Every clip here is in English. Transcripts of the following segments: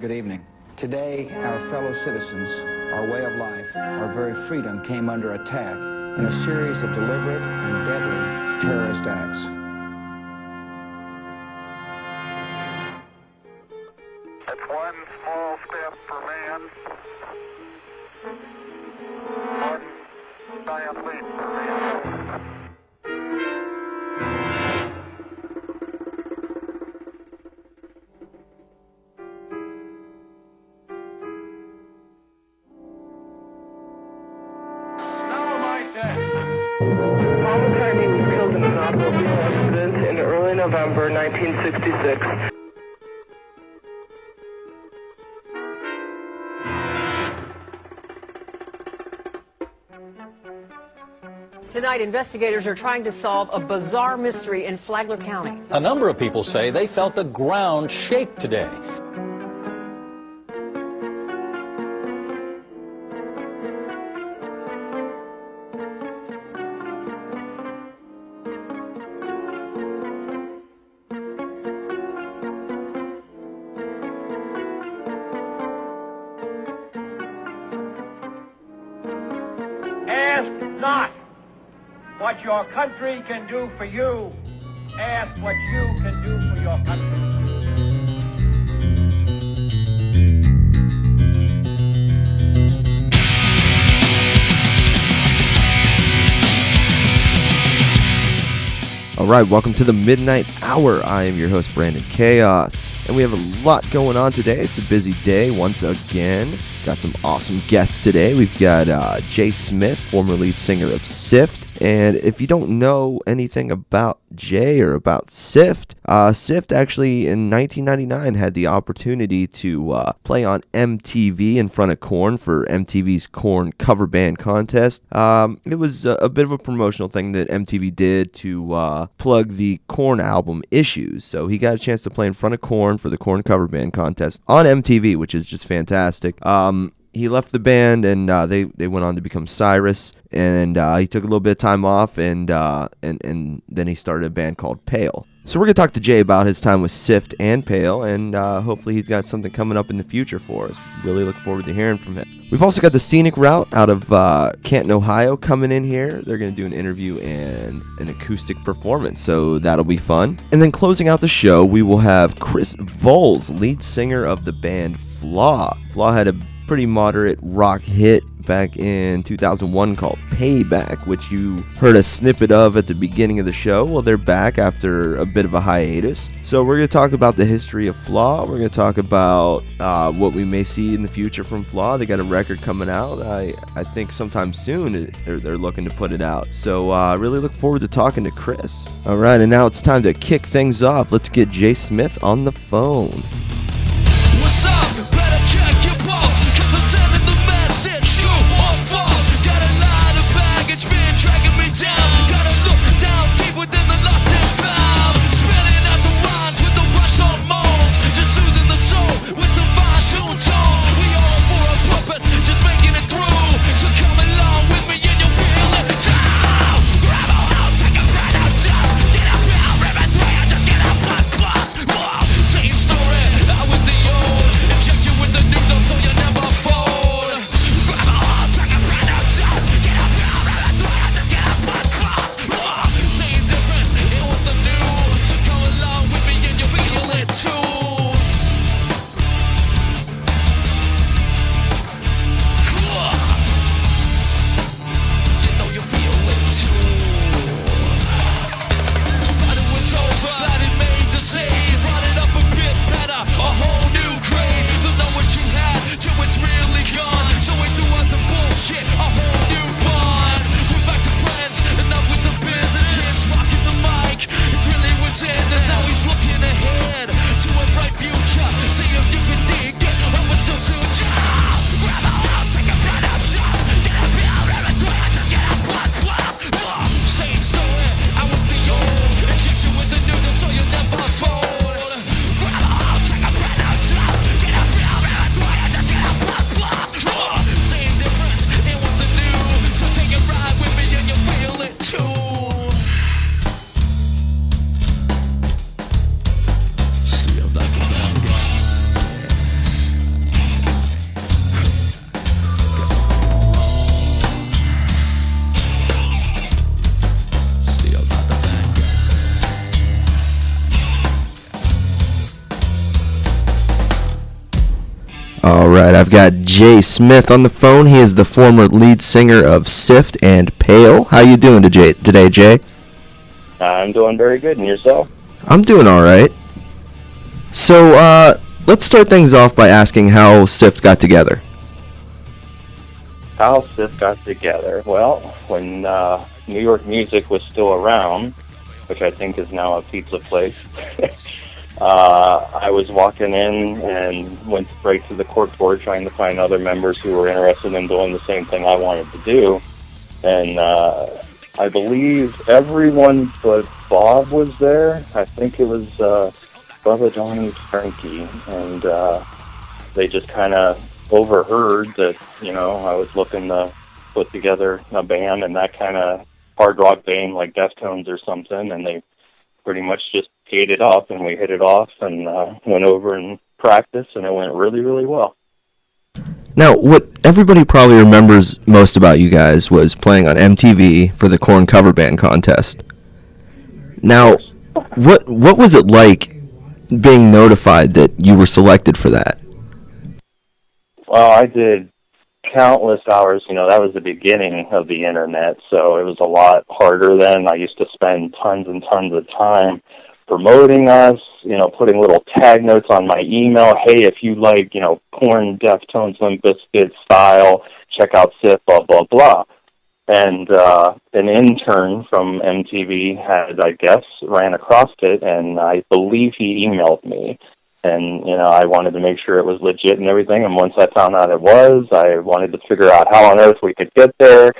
Good evening. Today, our fellow citizens, our way of life, our very freedom came under attack in a series of deliberate and deadly terrorist acts. It's one small step for man, one giant leap for man. In early November 1966. Tonight, investigators are trying to solve a bizarre mystery in Flagler County. A number of people say they felt the ground shake today. Ask not what your country can do for you. Ask what you can do for your country. All right, welcome to the Midnight Hour. I am your host, Brandyn Chaos, and we have a lot going on today. It's a busy day once again. Got some awesome guests today. We've got Jay Smith, former lead singer of Sift. And if you don't know anything about Jay or about Sift, Sift actually in 1999 had the opportunity to play on MTV in front of Korn for MTV's Korn cover band contest. It was a bit of a promotional thing that MTV did to plug the Korn album Issues. So he got a chance to play in front of Korn for the Korn cover band contest on MTV, which is just fantastic. He left the band, and they went on to become Cyrus, and he took a little bit of time off, and then he started a band called Payle. So we're going to talk to Jay about his time with Sift and Payle, and hopefully he's got something coming up in the future for us. Really look forward to hearing from him. We've also got the Scenic Route out of Canton, Ohio coming in here. They're going to do an interview and an acoustic performance, so that'll be fun. And then closing out the show, we will have Chris Volz, lead singer of the band Flaw. Flaw had a pretty moderate rock hit back in 2001 called Payback, which you heard a snippet of at the beginning of the show. Well, they're back after a bit of a hiatus. So we're going to talk about the history of Flaw. We're going to talk about what we may see in the future from Flaw. They got a record coming out. I think sometime soon they're looking to put it out. So I really look forward to talking to Chris. All right, and now it's time to kick things off. Let's get Jay Smith on the phone. What's up? Better check your pulse, 'cause I'm sending the message, true or false. Got a lot of baggage been dragging me down. Gotta look down deep within the lost is found. Spilling out the rhymes with the rush hormones, just soothing the soul with some fine tune tones. We all for a purpose, just making it through. So come along with me and you'll feel it too. Grab a hold, take a breath out, just get up, feel, rip it through, just get up, plus. Whoa, same story. All right, I've got Jay Smith on the phone. He is the former lead singer of Sift and Payle. How you doing today, Jay? I'm doing very good, and yourself? I'm doing all right. So, let's start things off by asking how Sift got together. How Sift got together? Well, when New York Music was still around, which I think is now a pizza place, I was walking in and went right to the cork board trying to find other members who were interested in doing the same thing I wanted to do. And I believe everyone but Bob was there. I think it was Bubba, Donnie, Frankie, and they just kind of overheard that, I was looking to put together a band and that kind of hard rock band like Deftones or something, and they pretty much just ate it up, and we hit it off and went over and practiced, and it went really, really well. Now, what everybody probably remembers most about you guys was playing on MTV for the Korn cover band contest. Now, what was it like being notified that you were selected for that? Well, I did countless hours. That was the beginning of the internet, so it was a lot harder then. I used to spend tons and tons of time promoting us, putting little tag notes on my email. Hey, if you like, Korn, Deftones, Limp Bizkit style, check out Sift, blah, blah, blah. And an intern from MTV ran across it, and I believe he emailed me. And, I wanted to make sure it was legit and everything. And once I found out it was, I wanted to figure out how on earth we could get there,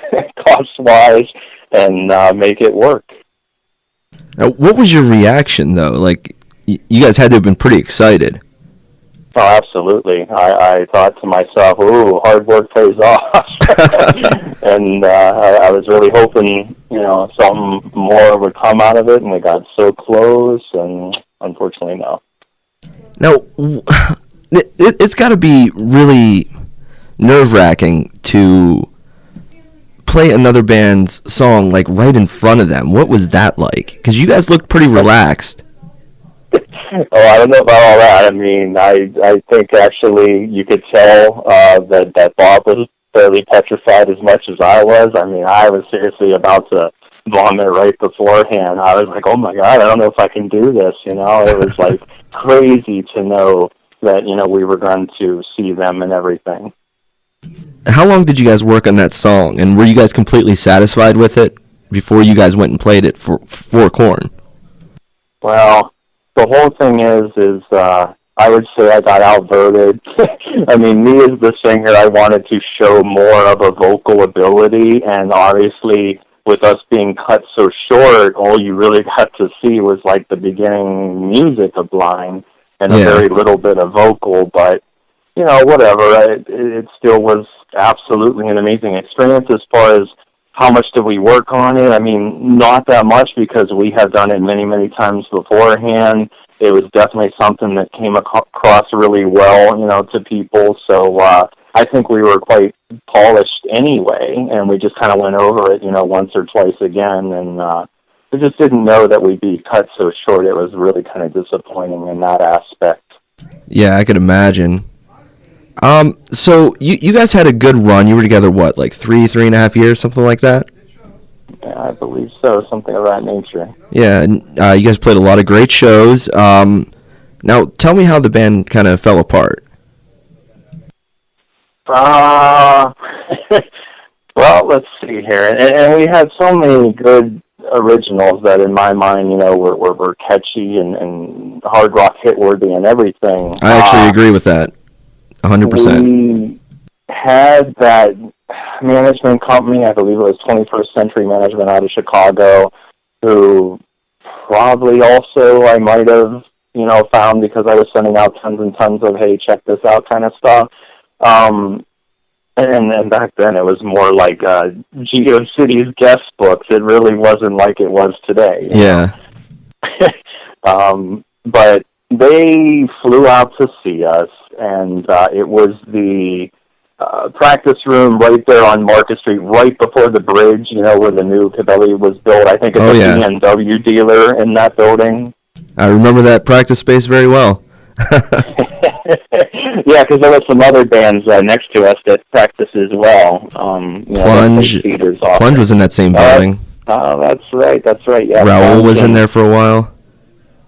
cost-wise, and make it work. Now, what was your reaction, though? Like, you guys had to have been pretty excited. Oh, absolutely. I thought to myself, ooh, hard work pays off. And I was really hoping, something more would come out of it, and we got so close, and unfortunately, no. Now, it's got to be really nerve-wracking to play another band's song, like, right in front of them. What was that like? Because you guys looked pretty relaxed. Oh, I don't know about all that. I mean, I think actually you could tell that Bob was fairly petrified as much as I was. I mean, I was seriously about to vomit right beforehand. I was like, oh my God, I don't know if I can do this. It was like crazy to know that, we were going to see them and everything. How long did you guys work on that song, and were you guys completely satisfied with it before you guys went and played it for Korn? Well, the whole thing is I would say I got outvoted. I mean, me as the singer, I wanted to show more of a vocal ability, and obviously with us being cut so short, all you really got to see was like the beginning music of Blind and a very little bit of vocal, but whatever. It still was absolutely an amazing experience. As far as how much did we work on it, I mean, not that much, because we had done it many, many times beforehand. It was definitely something that came across really well, to people. So I think we were quite polished anyway, and we just kind of went over it, once or twice again, and we just didn't know that we'd be cut so short. It was really kind of disappointing in that aspect. Yeah, I could imagine. So you guys had a good run. You were together, what, like 3.5 years, something like that? Yeah, I believe so, something of that nature. Yeah, and you guys played a lot of great shows. Now, tell me how the band kind of fell apart. Well, let's see here. And we had so many good originals that, in my mind, were catchy and hard rock hit-worthy and everything. I actually agree with that, 100%. We had that management company, I believe it was 21st Century Management out of Chicago, who probably also I might have, found because I was sending out tons and tons of, hey, check this out kind of stuff. And back then it was more like GeoCities guest books. It really wasn't like it was today. Yeah. But they flew out to see us, and it was the practice room right there on Market Street, right before the bridge, where the new Cabelli was built. I think it's a BMW dealer in that building. I remember that practice space very well. Yeah, because there were some other bands next to us that practiced as well. Plunge was in that same building. That's right, yeah. Raoul was in there for a while.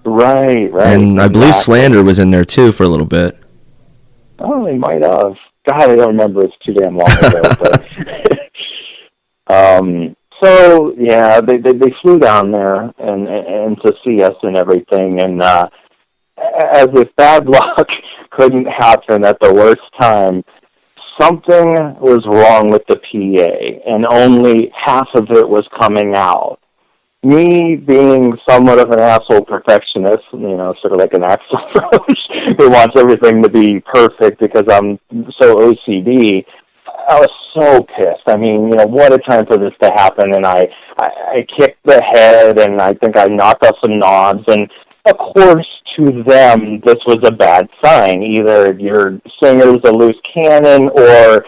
Right. And I believe Slander was in there, too, for a little bit. Oh, they might have. God, I don't remember. It's too damn long ago. But, so, yeah, they flew down there and to see us and everything. And as if bad luck couldn't happen at the worst time, something was wrong with the PA, and only half of it was coming out. Me being somewhat of an asshole perfectionist, sort of like an Axl Rose, who wants everything to be perfect because I'm so OCD, I was so pissed. I mean, what a time for this to happen, and I kicked the head, and I think I knocked off some knobs, and of course, to them, this was a bad sign. Either your singer was a loose cannon, or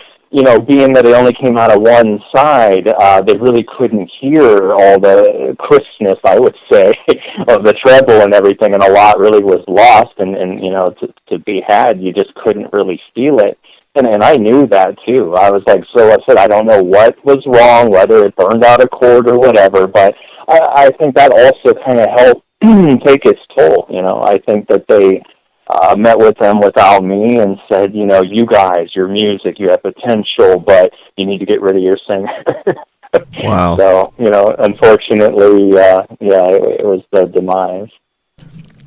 being that it only came out of one side, they really couldn't hear all the crispness, I would say, of the treble and everything, and a lot really was lost, and to be had, you just couldn't really feel it. And I knew that, too. I was like so upset. I don't know what was wrong, whether it burned out a cord or whatever, but I think that also kind of helped take its toll. I think that they met with them without me and said, you guys, your music, you have potential, but you need to get rid of your singer. Wow. So, unfortunately, it was the demise.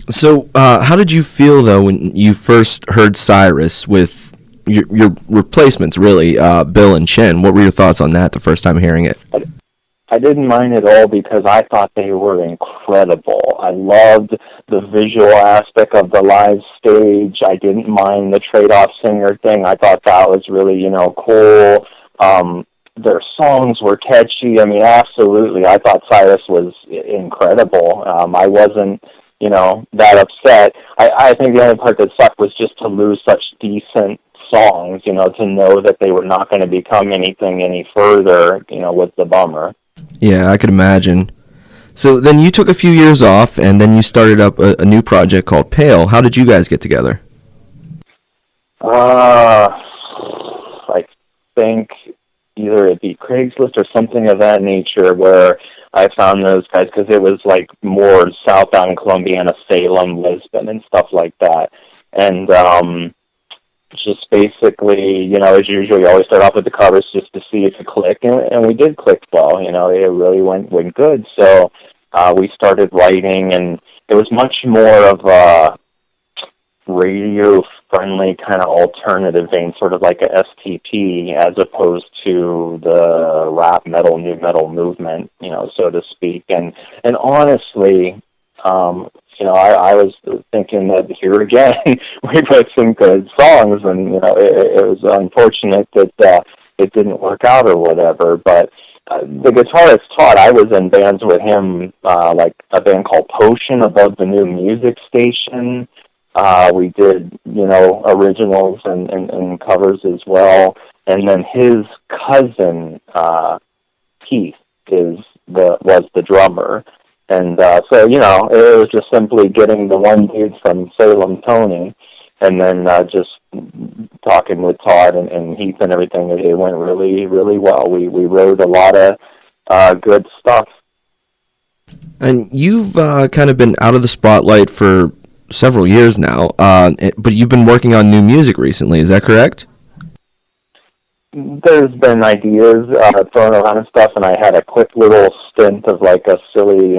So, how did you feel, though, when you first heard Cyrus with your replacements, really, Bill and Chen? What were your thoughts on that the first time hearing it? I didn't mind at all because I thought they were incredible. I loved the visual aspect of the live stage. I didn't mind the trade-off singer thing. I thought that was really, cool. Their songs were catchy. I mean, absolutely. I thought Cyrus was incredible. I wasn't, that upset. I think the only part that sucked was just to lose such decent songs, to know that they were not going to become anything any further, was the bummer. Yeah, I could imagine. So then you took a few years off, and then you started up a new project called Payle. How did you guys get together? I think either it be Craigslist or something of that nature, where I found those guys, because it was like more southbound Columbiana, Salem, Lisbon, and stuff like that. And just basically, as usual, you always start off with the covers just to see if you click, and we did click well. It really went good. So we started writing, and it was much more of a radio-friendly kind of alternative vein, sort of like a STP, as opposed to the rap metal, new metal movement, so to speak. And honestly, I was thinking that here again, we put some good songs, and, it was unfortunate that it didn't work out or whatever, but the guitarist Todd, I was in bands with him, like a band called Potion above the new music station. We did, originals and covers as well, and then his cousin, Keith, was the drummer. And so, it was just simply getting the one dude from Salem, Tony, and then just talking with Todd and Heath and everything. It went really, really well. We wrote a lot of good stuff. And you've kind of been out of the spotlight for several years now, but you've been working on new music recently. Is that correct? There's been ideas thrown around and stuff, and I had a quick little stint of like a silly,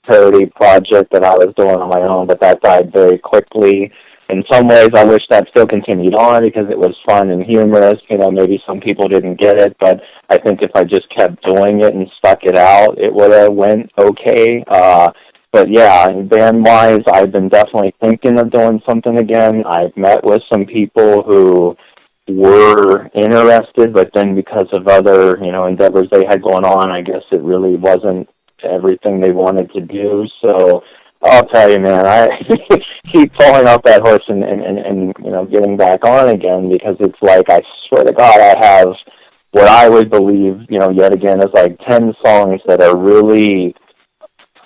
parody project that I was doing on my own, but that died very quickly. In some ways, I wish that still continued on because it was fun and humorous. Maybe some people didn't get it, but I think if I just kept doing it and stuck it out, it would have went okay. But yeah, band-wise, I've been definitely thinking of doing something again. I've met with some people who were interested, but then because of other, endeavors they had going on, I guess it really wasn't everything they wanted to do. So I'll tell you, man, I keep falling off that horse and getting back on again, because it's like, I swear to God, I have what I would believe, yet again, is like 10 songs that are really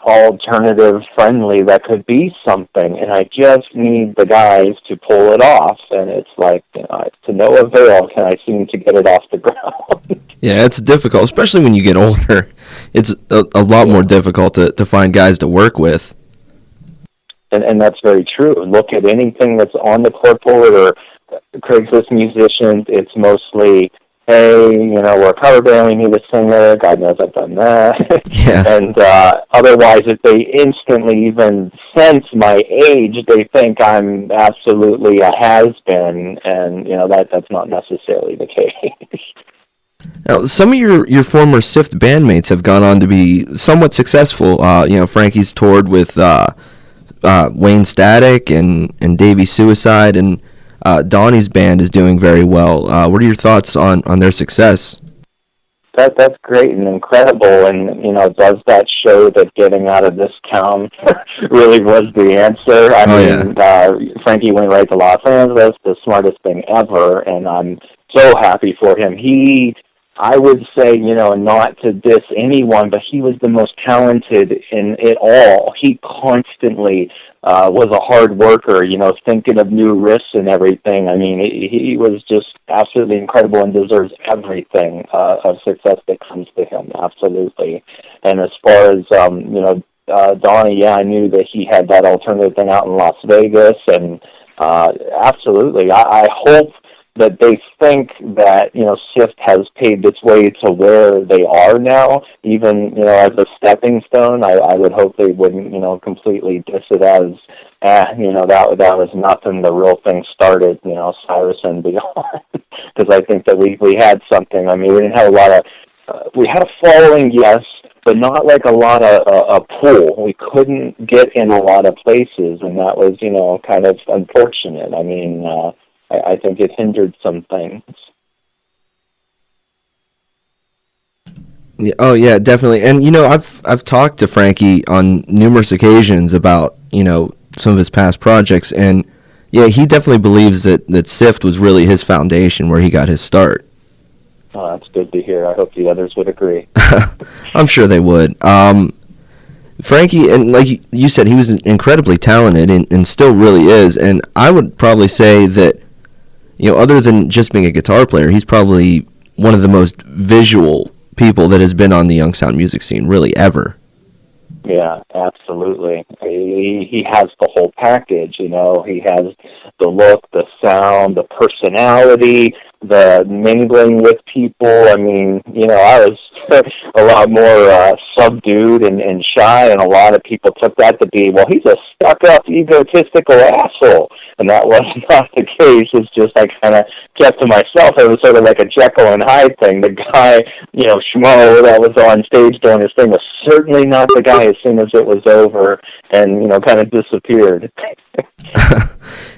alternative friendly that could be something, and I just need the guys to pull it off, and it's like, to no avail can I seem to get it off the ground. Yeah, it's difficult, especially when you get older. It's a lot more difficult to find guys to work with. And that's very true. Look at anything that's on the clipboard or Craigslist musicians, it's mostly, hey, we're a cover band, we need a singer, God knows I've done that. Yeah. And otherwise, if they instantly even sense my age, they think I'm absolutely a has-been, and, that's not necessarily the case. Now, some of your former Sift bandmates have gone on to be somewhat successful. Frankie's toured with Wayne Static and Davey Suicide, and Donnie's band is doing very well. What are your thoughts on their success? That's great and incredible, and does that show that getting out of this town really was the answer? Frankie went right to Los Angeles, the smartest thing ever, and I'm so happy for him. I would say, not to diss anyone, but he was the most talented in it all. He constantly was a hard worker, thinking of new riffs and everything. I mean, he was just absolutely incredible and deserves everything of success that comes to him, absolutely. And as far as, Donnie, I knew that he had that alternative thing out in Las Vegas, and absolutely. I hope that they think that, Sift has paved its way to where they are now, even, as a stepping stone. I would hope they wouldn't, completely diss it as, that was nothing, the real thing started, Cyrus and beyond. Because I think that we had something. I mean, we didn't have a lot of, we had a following, yes, but not like a lot of a pull. We couldn't get in a lot of places, and that was, kind of unfortunate. I mean, I think it hindered some things. Yeah, oh yeah, definitely. And I've talked to Frankie on numerous occasions about some of his past projects, and yeah, he definitely believes that Sift was really his foundation, where he got his start. Oh, that's good to hear. I hope the others would agree. I'm sure they would. Frankie, and like you said, he was incredibly talented and still really is. And I would probably say that, other than just being a guitar player, he's probably one of the most visual people that has been on the Youngstown music scene, really, ever. Yeah, absolutely. He has the whole package, He has the look, the sound, the personality, the mingling with people. I mean, I was a lot more subdued and shy, and a lot of people took that to be, well, he's a stuck-up, egotistical asshole. And that was not the case. It's just I kind of kept to myself. It was sort of like a Jekyll and Hyde thing. The guy, Schmo, that was on stage doing his thing was certainly not the guy as soon as it was over and, kind of disappeared.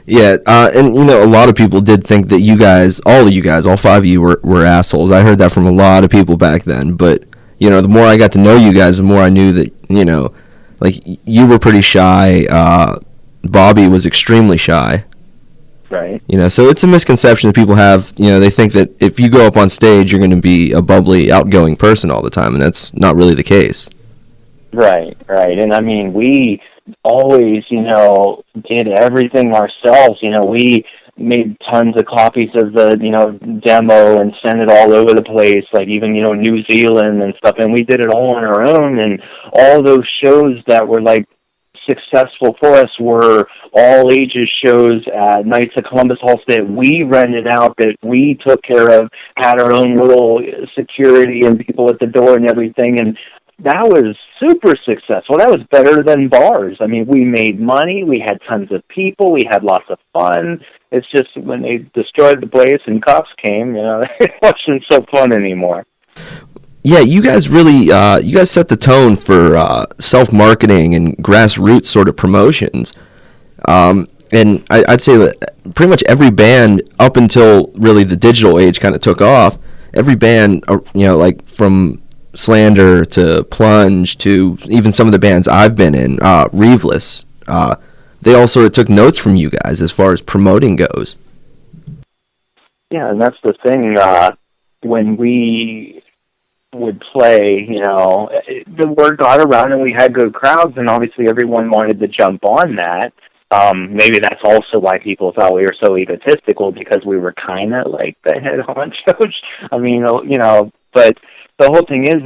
Yeah, and a lot of people did think that you guys, all five of you were assholes. I heard that from a lot of people back then, but, the more I got to know you guys, the more I knew that, like, you were pretty shy. Bobby was extremely shy. Right. So it's a misconception that people have. They think that if you go up on stage, you're going to be a bubbly, outgoing person all the time, and that's not really the case. Right. And I mean, we always, did everything ourselves. We made tons of copies of the, demo and sent it all over the place, like even, New Zealand and stuff, and we did it all on our own, and all those shows that were, like, successful for us were all ages shows at Knights of Columbus Hall that we rented out, that we took care of, had our own little security and people at the door and everything, and that was super successful. That was better than bars. I mean, we made money, we had tons of people, we had lots of fun. It's just when they destroyed the place and cops came, it wasn't so fun anymore. Yeah, you guys really, set the tone for self-marketing and grassroots sort of promotions. And I'd say that pretty much every band, up until really the digital age kind of took off, every band, like from Slander to Plunge to even some of the bands I've been in, Reeveless, they all sort of took notes from you guys as far as promoting goes. Yeah, and that's the thing. When we would play, the word got around and we had good crowds, and obviously everyone wanted to jump on that. Maybe that's also why people thought we were so egotistical, because we were kind of like the head honchos. I mean, but the whole thing is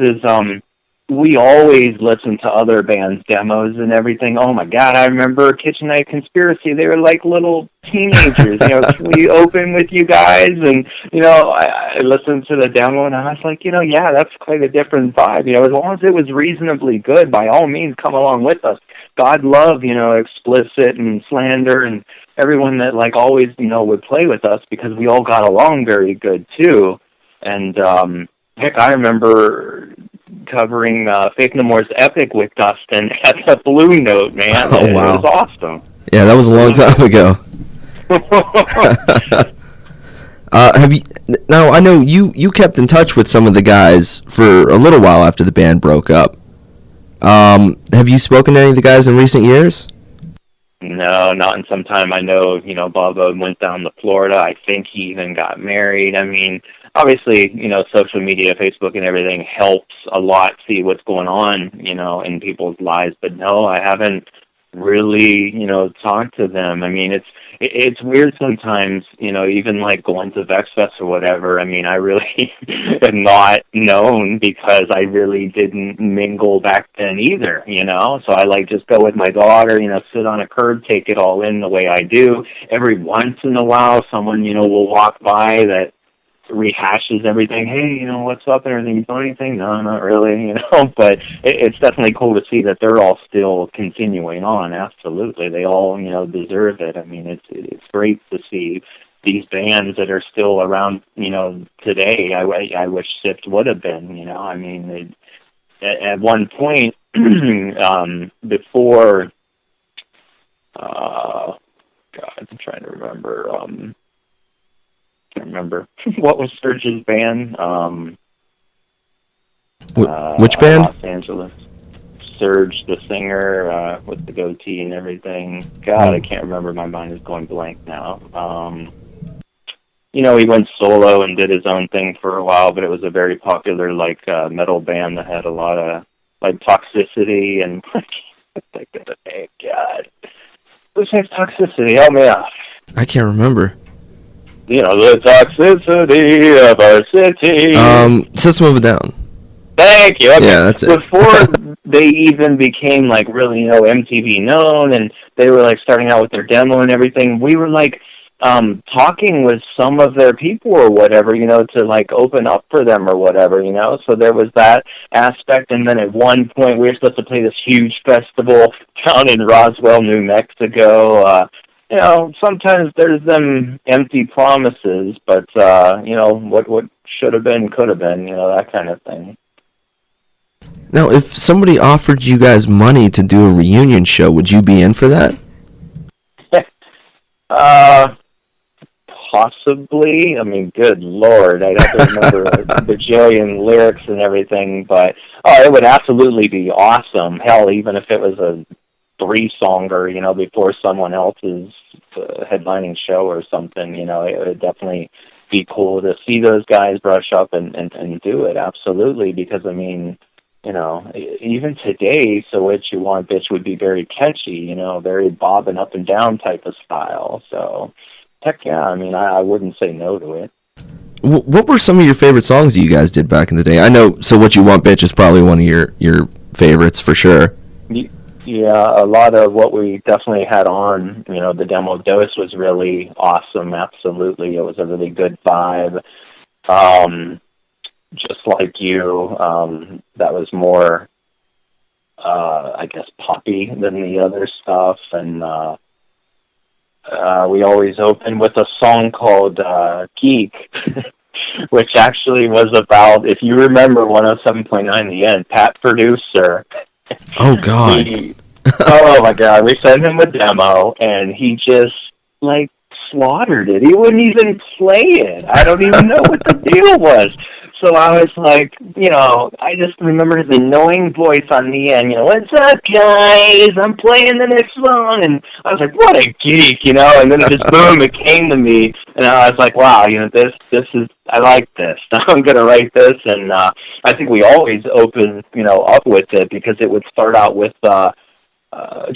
we always listen to other bands' demos and everything. Oh my God, I remember Kitchen Night Conspiracy. They were like little teenagers. We open with you guys, and I listened to the demo, and I was like, yeah, that's quite a different vibe. As long as it was reasonably good, by all means, come along with us. God love, Explicit and Slander and everyone that like always, would play with us, because we all got along very good too. And heck, I remember covering Faith No More's Epic with Dustin at the Blue Note, man. Oh, wow. It was awesome. Yeah, that was a long time ago. Have you? Now, I know you kept in touch with some of the guys for a little while after the band broke up. Have you spoken to any of the guys in recent years? No, not in some time. I know, Bobo went down to Florida. I think he even got married. I mean, obviously, social media, Facebook and everything helps a lot see what's going on, in people's lives. But no, I haven't really, talked to them. I mean, it's weird sometimes, even like going to VexFest or whatever. I mean, I really am not known because I really didn't mingle back then either, So I just go with my daughter, sit on a curb, take it all in the way I do. Every once in a while, someone, will walk by that rehashes everything. Hey, what's up and everything? You doing anything? No, not really, but it's definitely cool to see that they're all still continuing on. Absolutely. They all, deserve it. I mean, it's great to see these bands that are still around, today. I wish Sift would have been, I mean, at one point, before, God, I'm trying to remember, remember what was Serge's band. Which band? Los Angeles. Serge, the singer, with the goatee and everything. God, I can't remember. My mind is going blank now. He went solo and did his own thing for a while, but it was a very popular metal band that had a lot of Toxicity and God, who sang Toxicity? Help me out. I can't remember. The toxicity of our city. System of a Down. Thank you. Okay. Yeah, that's it. Before they even became really, MTV known, and they were starting out with their demo and everything, we were talking with some of their people or whatever, to open up for them or whatever, So there was that aspect, and then at one point we were supposed to play this huge festival down in Roswell, New Mexico. Sometimes there's them empty promises, but, what should have been, could have been, that kind of thing. Now, if somebody offered you guys money to do a reunion show, would you be in for that? Possibly. I mean, good Lord, I'd have to remember a bajillion lyrics and everything, but, it would absolutely be awesome. Hell, even if it was a 3-songer, before someone else's headlining show or something, it would definitely be cool to see those guys brush up and do it, absolutely, because, I mean, even today, So What You Want, Bitch would be very catchy, very bobbing up and down type of style, so, heck yeah, I mean, I wouldn't say no to it. What were some of your favorite songs that you guys did back in the day? I know So What You Want, Bitch is probably one of your favorites for sure. Yeah, a lot of what we definitely had on, the demo Dose was really awesome, absolutely. It was a really good vibe. Just Like You, that was more, I guess, poppy than the other stuff. And we always opened with a song called Geek, which actually was about, if you remember 107.9 The End, Pat Producer. Oh, God. Oh, my God. We sent him a demo, and he just, slaughtered it. He wouldn't even play it. I don't even know what the deal was. So I was like, I just remember his annoying voice on the end, what's up, guys? I'm playing the next song. And I was like, what a geek, and then it just, boom, it came to me. And I was like, wow, this is, I like this. I'm going to write this. And I think we always open, up with it because it would start out with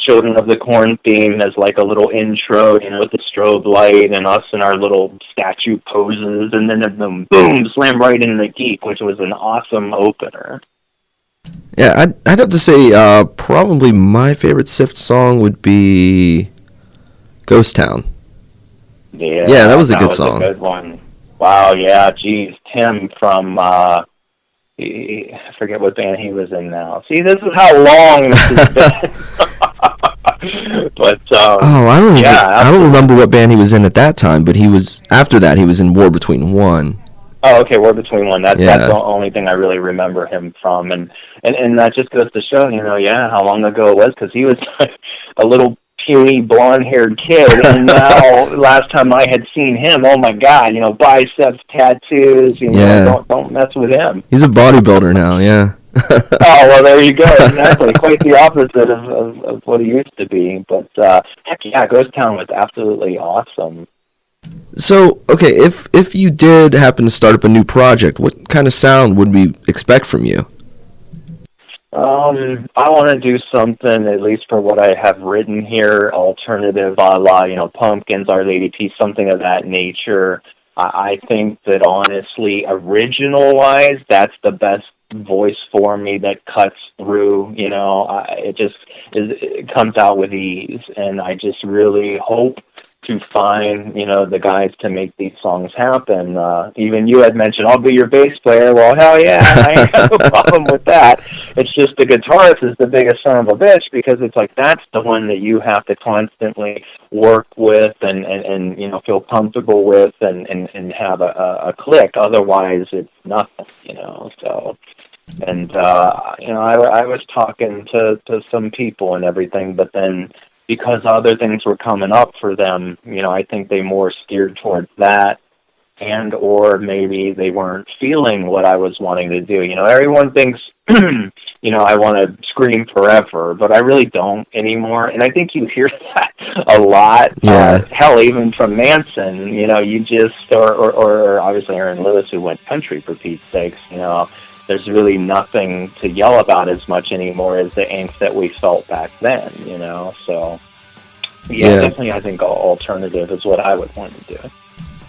Children of the Corn theme as like a little intro, with the strobe light and us in our little statue poses, and then boom, slam right into the geek, which was an awesome opener. Yeah, I'd have to say probably my favorite Sift song would be Ghost Town. Yeah, that was a good song. A good one. Wow, yeah, geez, Tim from I forget what band he was in now. See, this is how long this has been. But I don't remember what band he was in at that time, but after that he was in War Between One. Oh, okay, War Between One. That's the only thing I really remember him from, and that just goes to show, how long ago it was, because he was a little puny blonde-haired kid, and now last time I had seen him, oh my God, biceps, tattoos, don't mess with him. He's a bodybuilder now, yeah. Oh, well, there you go. Exactly. Quite the opposite of what he used to be. But, heck yeah, Ghost Town was absolutely awesome. So, okay, if you did happen to start up a new project, what kind of sound would we expect from you? I want to do something, at least for what I have written here, alternative a la, Pumpkins, Our Lady Peace, something of that nature. I think that, honestly, original-wise, that's the best voice for me that cuts through, it comes out with ease, and I just really hope to find, the guys to make these songs happen. Even you had mentioned, I'll be your bass player. Well, hell yeah, I ain't got no problem with that. It's just the guitarist is the biggest son of a bitch, because it's like that's the one that you have to constantly work with and feel comfortable with and have a click. Otherwise, it's nothing, so... And, I was talking to some people and everything, but then because other things were coming up for them, I think they more steered towards that, and or maybe they weren't feeling what I was wanting to do. Everyone thinks, I want to scream forever, but I really don't anymore. And I think you hear that a lot. Yeah. Hell, even from Manson, you just, or obviously Aaron Lewis, who went country, for Pete's sakes, there's really nothing to yell about as much anymore as the angst that we felt back then, so definitely I think alternative is what I would want to do.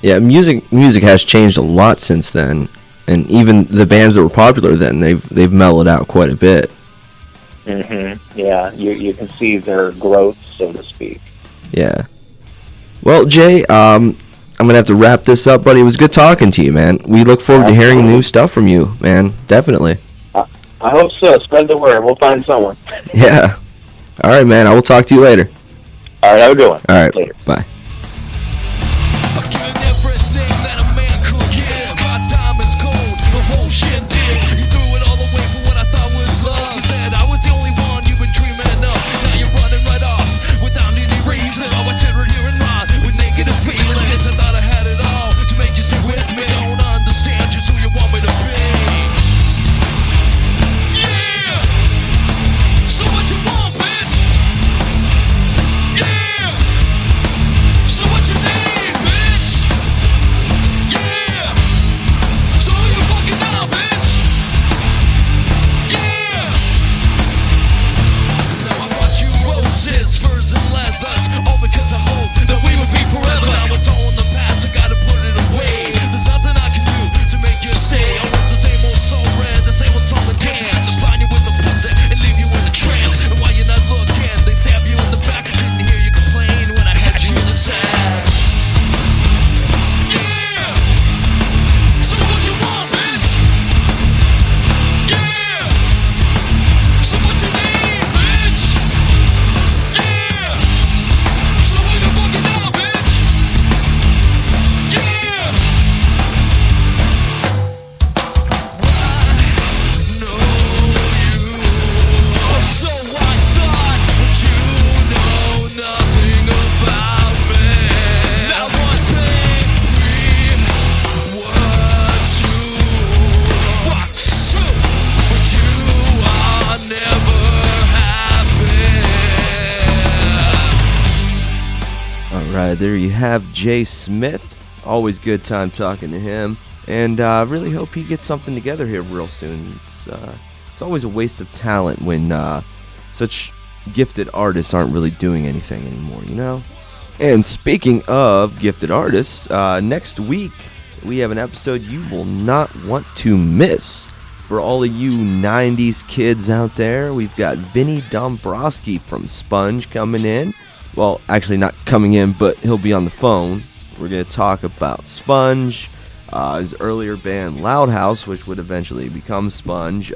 Yeah, music has changed a lot since then, and even the bands that were popular then, they've mellowed out quite a bit. Yeah, you can see their growth, so to speak. Yeah. Well, Jay, I'm going to have to wrap this up, buddy. It was good talking to you, man. We look forward to hearing new stuff from you, man. Definitely. I hope so. Spread the word. We'll find someone. Yeah. All right, man. I will talk to you later. All right, have a good one. All right, later. Bye. there you have Jay Smith. Always good time talking to him. And really hope he gets something together here real soon. It's always a waste of talent when such gifted artists aren't really doing anything anymore, you know? And speaking of gifted artists, next week we have an episode you will not want to miss. For all of you 90s kids out there, we've got Vinny Dombrowski from Sponge coming in. Well, actually not coming in, but he'll be on the phone. We're going to talk about Sponge, his earlier band Loud House, which would eventually become Sponge.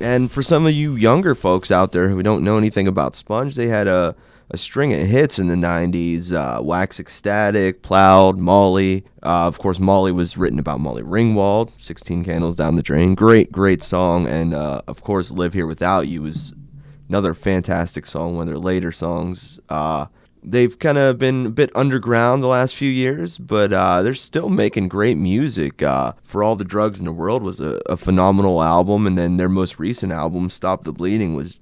And for some of you younger folks out there who don't know anything about Sponge, they had a string of hits in the 90s. Wax Ecstatic, Plowed, Molly. Of course, Molly was written about Molly Ringwald, 16 Candles Down the Drain. Great song. And, of course, Live Here Without You is another fantastic song, one of their later songs. They've kind of been a bit underground the last few years, but they're still making great music. For All the Drugs in the World was a phenomenal album, and then their most recent album, Stop the Bleeding, was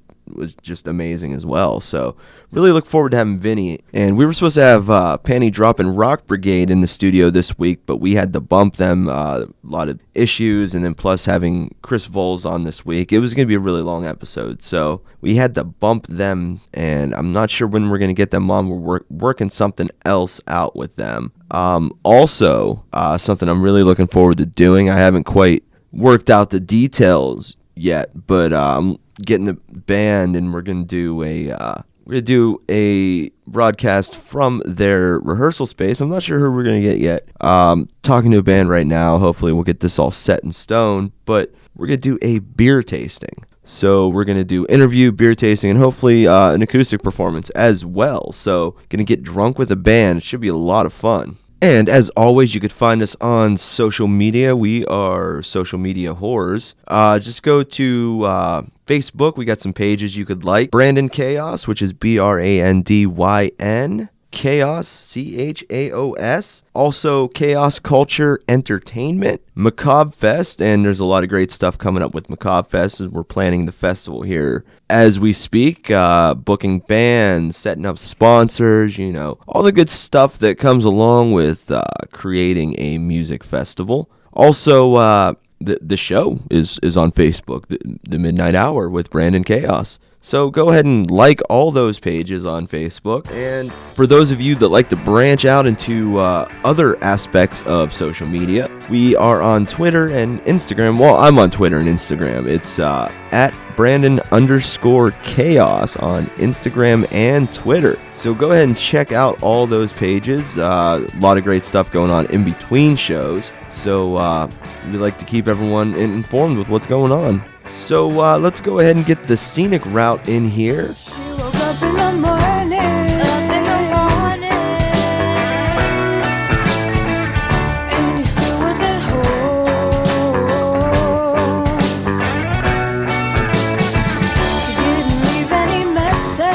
just amazing as well. So really look forward to having Vinny. And we were supposed to have Panty Droppin' Rock Brigade in the studio this week, but we had to bump them. A lot of issues, and then plus having Chris Volz on this week. It was going to be a really long episode, so we had to bump them, and I'm not sure when we're going to get them on. We're working something else out with them. Also, something I'm really looking forward to doing. I haven't quite worked out the details yet, but I'm getting the band, and we're gonna do a broadcast from their rehearsal space. I'm not sure who we're gonna get yet. Talking to a band right now. Hopefully we'll get this all set in stone, but we're gonna do a beer tasting. So we're gonna do interview, beer tasting, and hopefully an acoustic performance as well. So gonna get drunk with a band. It should be a lot of fun. And as always, you could find us on social media. We are social media whores. Just go to Facebook. We got some pages you could like. Brandyn Chaos, which is Brandyn. Chaos, Chaos. Also, Chaos Culture Entertainment, Macabre Fest, and there's a lot of great stuff coming up with Macabre Fest as we're planning the festival here as we speak, booking bands, setting up sponsors, you know, all the good stuff that comes along with creating a music festival. Also, the show is on Facebook, the Midnight Hour with Brandyn Chaos. So go ahead and like all those pages on Facebook. And for those of you that like to branch out into other aspects of social media, we are on Twitter and Instagram. Well, I'm on Twitter and Instagram. It's at Brandyn_Chaos on Instagram and Twitter. So go ahead and check out all those pages. A lot of great stuff going on in between shows. So we like to keep everyone informed with what's going on. So let's go ahead and get the Scenic Route in here. She woke up in the morning, and he still wasn't home. He didn't leave any message.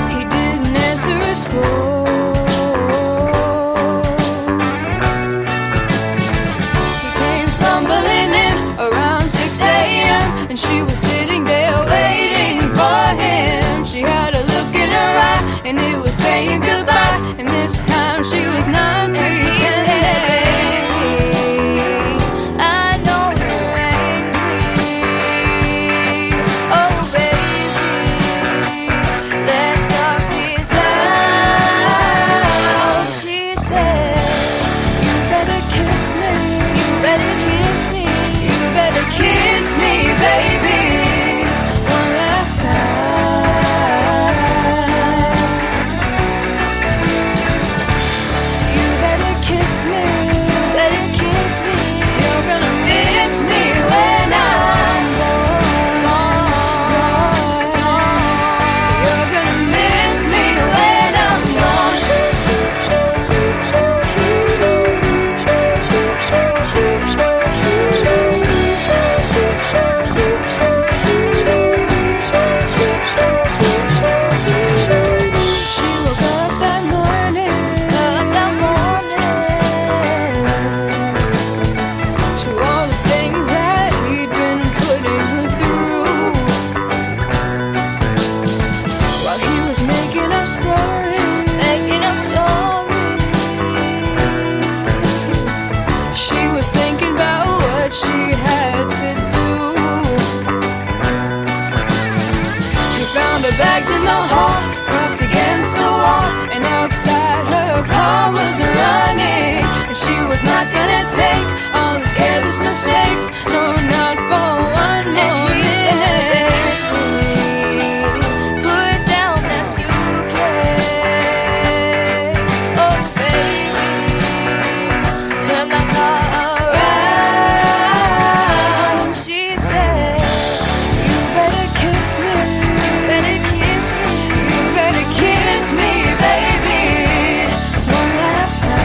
He didn't answer his phone. And she was sitting there waiting for him. She had a look in her eye, and it was saying goodbye. And this time she was not pretending. I know you're angry. Oh baby, let's talk this out. She said, you better kiss me. You better kiss me. You better kiss me, baby, one last time. You better take all these careless mistakes. No, not for one more minute. Put down that suitcase. Oh baby, turn that car around. She said, you better kiss me. You better kiss me. You better kiss me, baby. One last night.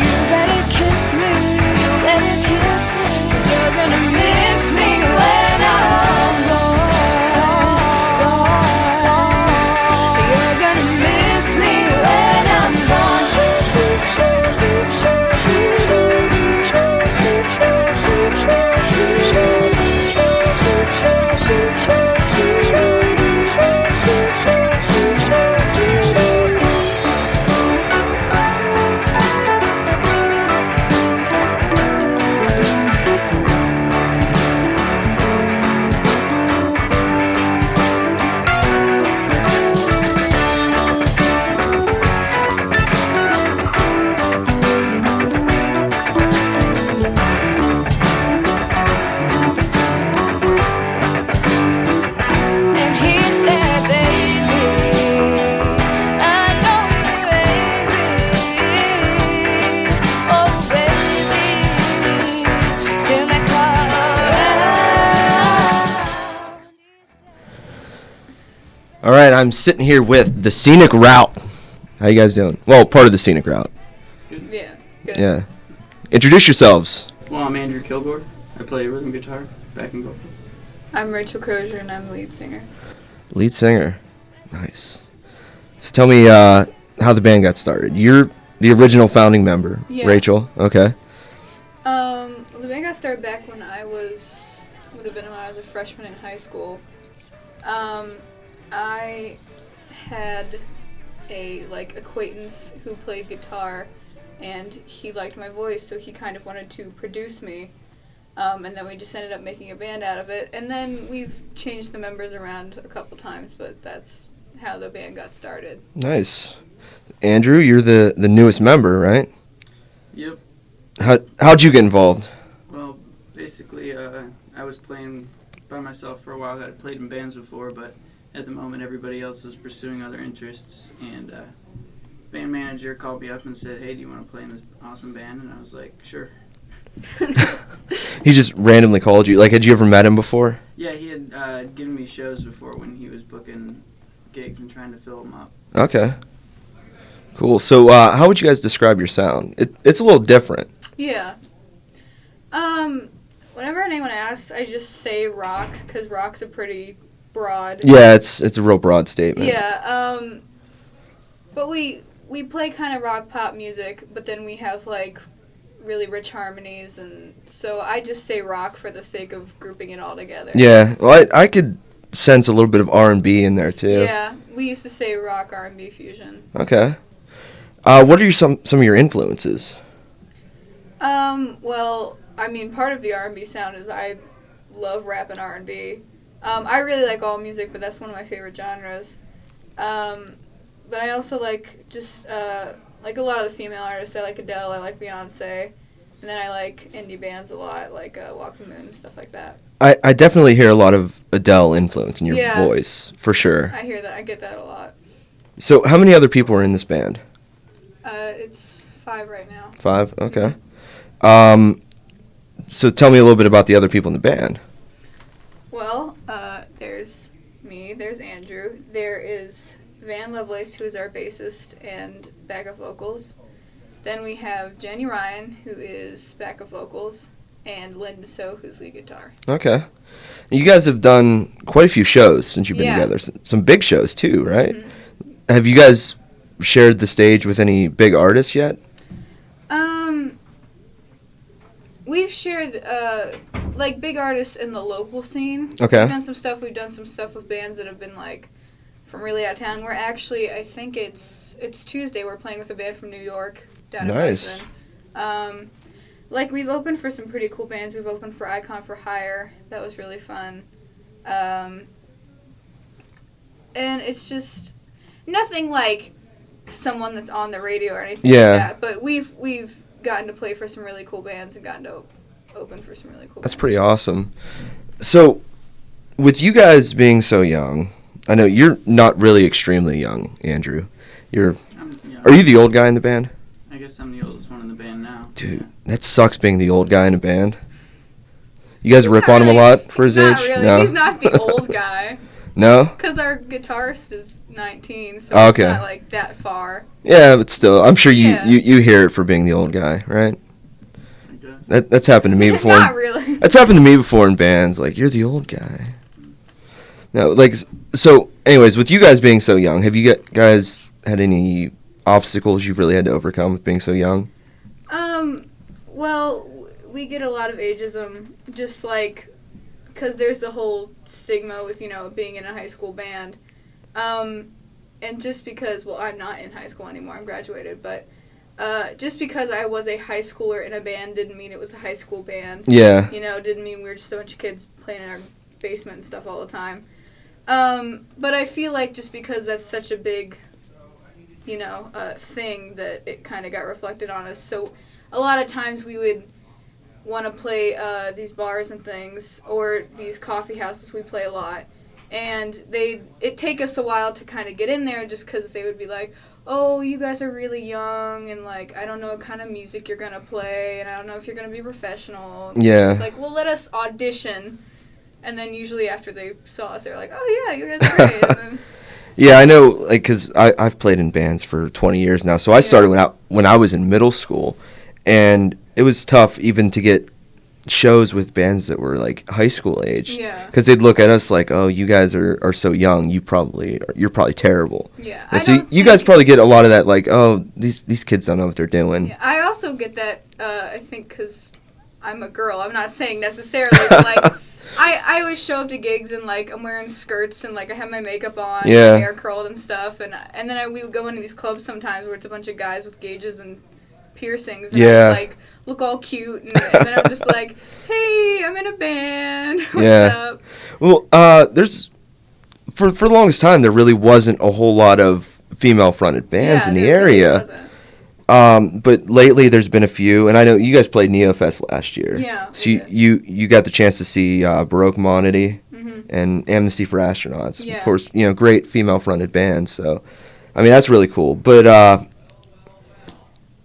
You better kiss me. You better kiss me. 'Cause you're gonna miss me when I'm gone. You're gonna miss me when I'm gone. And he said, baby, I know you're angry. Oh, baby, turn that car around. All right, I'm sitting here with the Scenic Route. How you guys doing? Well, part of the Scenic Route. Yeah, good. Yeah. Introduce yourselves. Well, I'm Andrew Kilgore. I play rhythm guitar, backing vocal. I'm Rachel Crozier, and I'm lead singer. Lead singer. Nice. So tell me how the band got started. You're the original founding member, Yeah. Rachel. Okay. The band got started back when I was a freshman in high school. I had a acquaintance who played guitar, and he liked my voice, so he kind of wanted to produce me. And then we just ended up making a band out of it. And then we've changed the members around a couple times, but that's how the band got started. Nice. Andrew, you're the newest member, right? Yep. How'd you get involved? Well, basically, I was playing by myself for a while. I'd played in bands before, but at the moment everybody else was pursuing other interests. And band manager called me up and said, hey, do you want to play in this awesome band? And I was like, sure. He just randomly called you. Like, had you ever met him before? Yeah, he had given me shows before when he was booking gigs and trying to fill them up. Okay. Cool. So how would you guys describe your sound? It's a little different. Yeah. Whenever anyone asks, I just say rock, because rock's a pretty broad. Yeah, it's a real broad statement. Yeah, but we play kind of rock pop music, but then we have really rich harmonies, and so I just say rock for the sake of grouping it all together. Yeah, well, I could sense a little bit of R&B in there too. Yeah, we used to say rock R&B fusion. Okay. What are some of your influences? Well, I mean, part of the R&B sound is I love rap and R&B. I really like all music, but that's one of my favorite genres. But I also like just like a lot of the female artists. I like Adele, I like Beyonce, and then I like indie bands a lot, like Walk the Moon and stuff like that. I definitely hear a lot of Adele influence in your voice, for sure. I hear that. I get that a lot. So how many other people are in this band? It's 5 right now. 5? Okay. So tell me a little bit about the other people in the band. Well, there's me, there's Andrew, there is Van Lovelace, who is our bassist and backup vocals. Then we have Jenny Ryan, who is backup vocals, and Linda So, who's lead guitar. Okay. You guys have done quite a few shows since you've been together. Some big shows too, right? Mm-hmm. Have you guys shared the stage with any big artists yet? We've shared big artists in the local scene. Okay. We've done some stuff. We've done some stuff with bands that have been from really out of town. We're actually, I think it's Tuesday. We're playing with a band from New York down in Boston. We've opened for some pretty cool bands. We've opened for Icon for Hire. That was really fun. And it's just nothing someone that's on the radio or anything Yeah. like that. But we've gotten to play for some really cool bands and gotten to open for some really cool That's bands. pretty awesome. So, with you guys being so young, I know you're not really extremely young, Andrew. Are you the old guy in the band? I guess I'm the oldest one in the band now. Dude, that sucks being the old guy in a band. You guys rip on him a lot for his age? Not really. No? He's not the old guy. No? Because our guitarist is 19, so Okay. it's not like that far. Yeah, but still, I'm sure you, Yeah. you hear it for being the old guy, right? I guess. That's happened to me before. Not really. That's happened to me before in bands. Like, you're the old guy. No, like, so, anyways, with you guys being so young, have you guys had any obstacles you've really had to overcome with being so young? Well, we get a lot of ageism, just like, because there's the whole stigma with, being in a high school band. And just because, well, I'm not in high school anymore, I'm graduated, but just because I was a high schooler in a band didn't mean it was a high school band. Yeah. Didn't mean we were just a bunch of kids playing in our basement and stuff all the time. But I feel like just because that's such a big, thing that it kind of got reflected on us. So a lot of times we would want to play these bars and things, or these coffee houses we play a lot. And it'd take us a while to kind of get in there just because they would be like, oh, you guys are really young, and, like, I don't know what kind of music you're going to play, and I don't know if you're going to be professional. And Yeah. it's like, well, let us audition. And then usually after they saw us, they were like, oh, yeah, you guys are great. And then, Yeah, I know, like, because I've played in bands for 20 years now. So I started when I was in middle school, and it was tough even to get shows with bands that were, like, high school age. Yeah. Because they'd look at us like, oh, you guys are so young, you're probably terrible. Yeah. And so you guys probably get a lot of that, like, oh, these kids don't know what they're doing. Yeah, I also get that, I think, because I'm a girl. I'm not saying necessarily, but, like, I always show up to gigs and, like, I'm wearing skirts and, like, I have my makeup on, Yeah. my hair curled and stuff, and then we would go into these clubs sometimes where it's a bunch of guys with gauges and piercings, and Yeah. I would, like, look all cute, and then I'm just like, hey, I'm in a band, what's Yeah. up? Well, there's for the longest time there really wasn't a whole lot of female-fronted bands in the there really area. wasn't. But lately there's been a few, and I know you guys played NeoFest last year. Yeah, So we did. you got the chance to see Baroque Monody Mhm. and Amnesty for Astronauts. Yeah. Of course, great female-fronted bands. So, I mean, that's really cool. But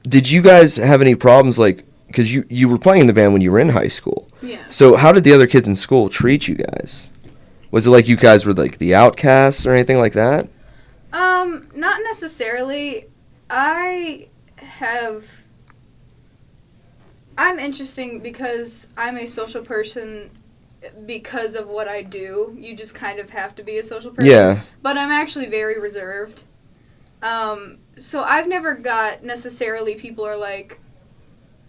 did you guys have any problems, like, because you were playing in the band when you were in high school? Yeah. So how did the other kids in school treat you guys? Was it like you guys were like the outcasts or anything like that? Not necessarily. I'm interesting because I'm a social person because of what I do. You just kind of have to be a social person. Yeah. But I'm actually very reserved. So I've never got necessarily people are like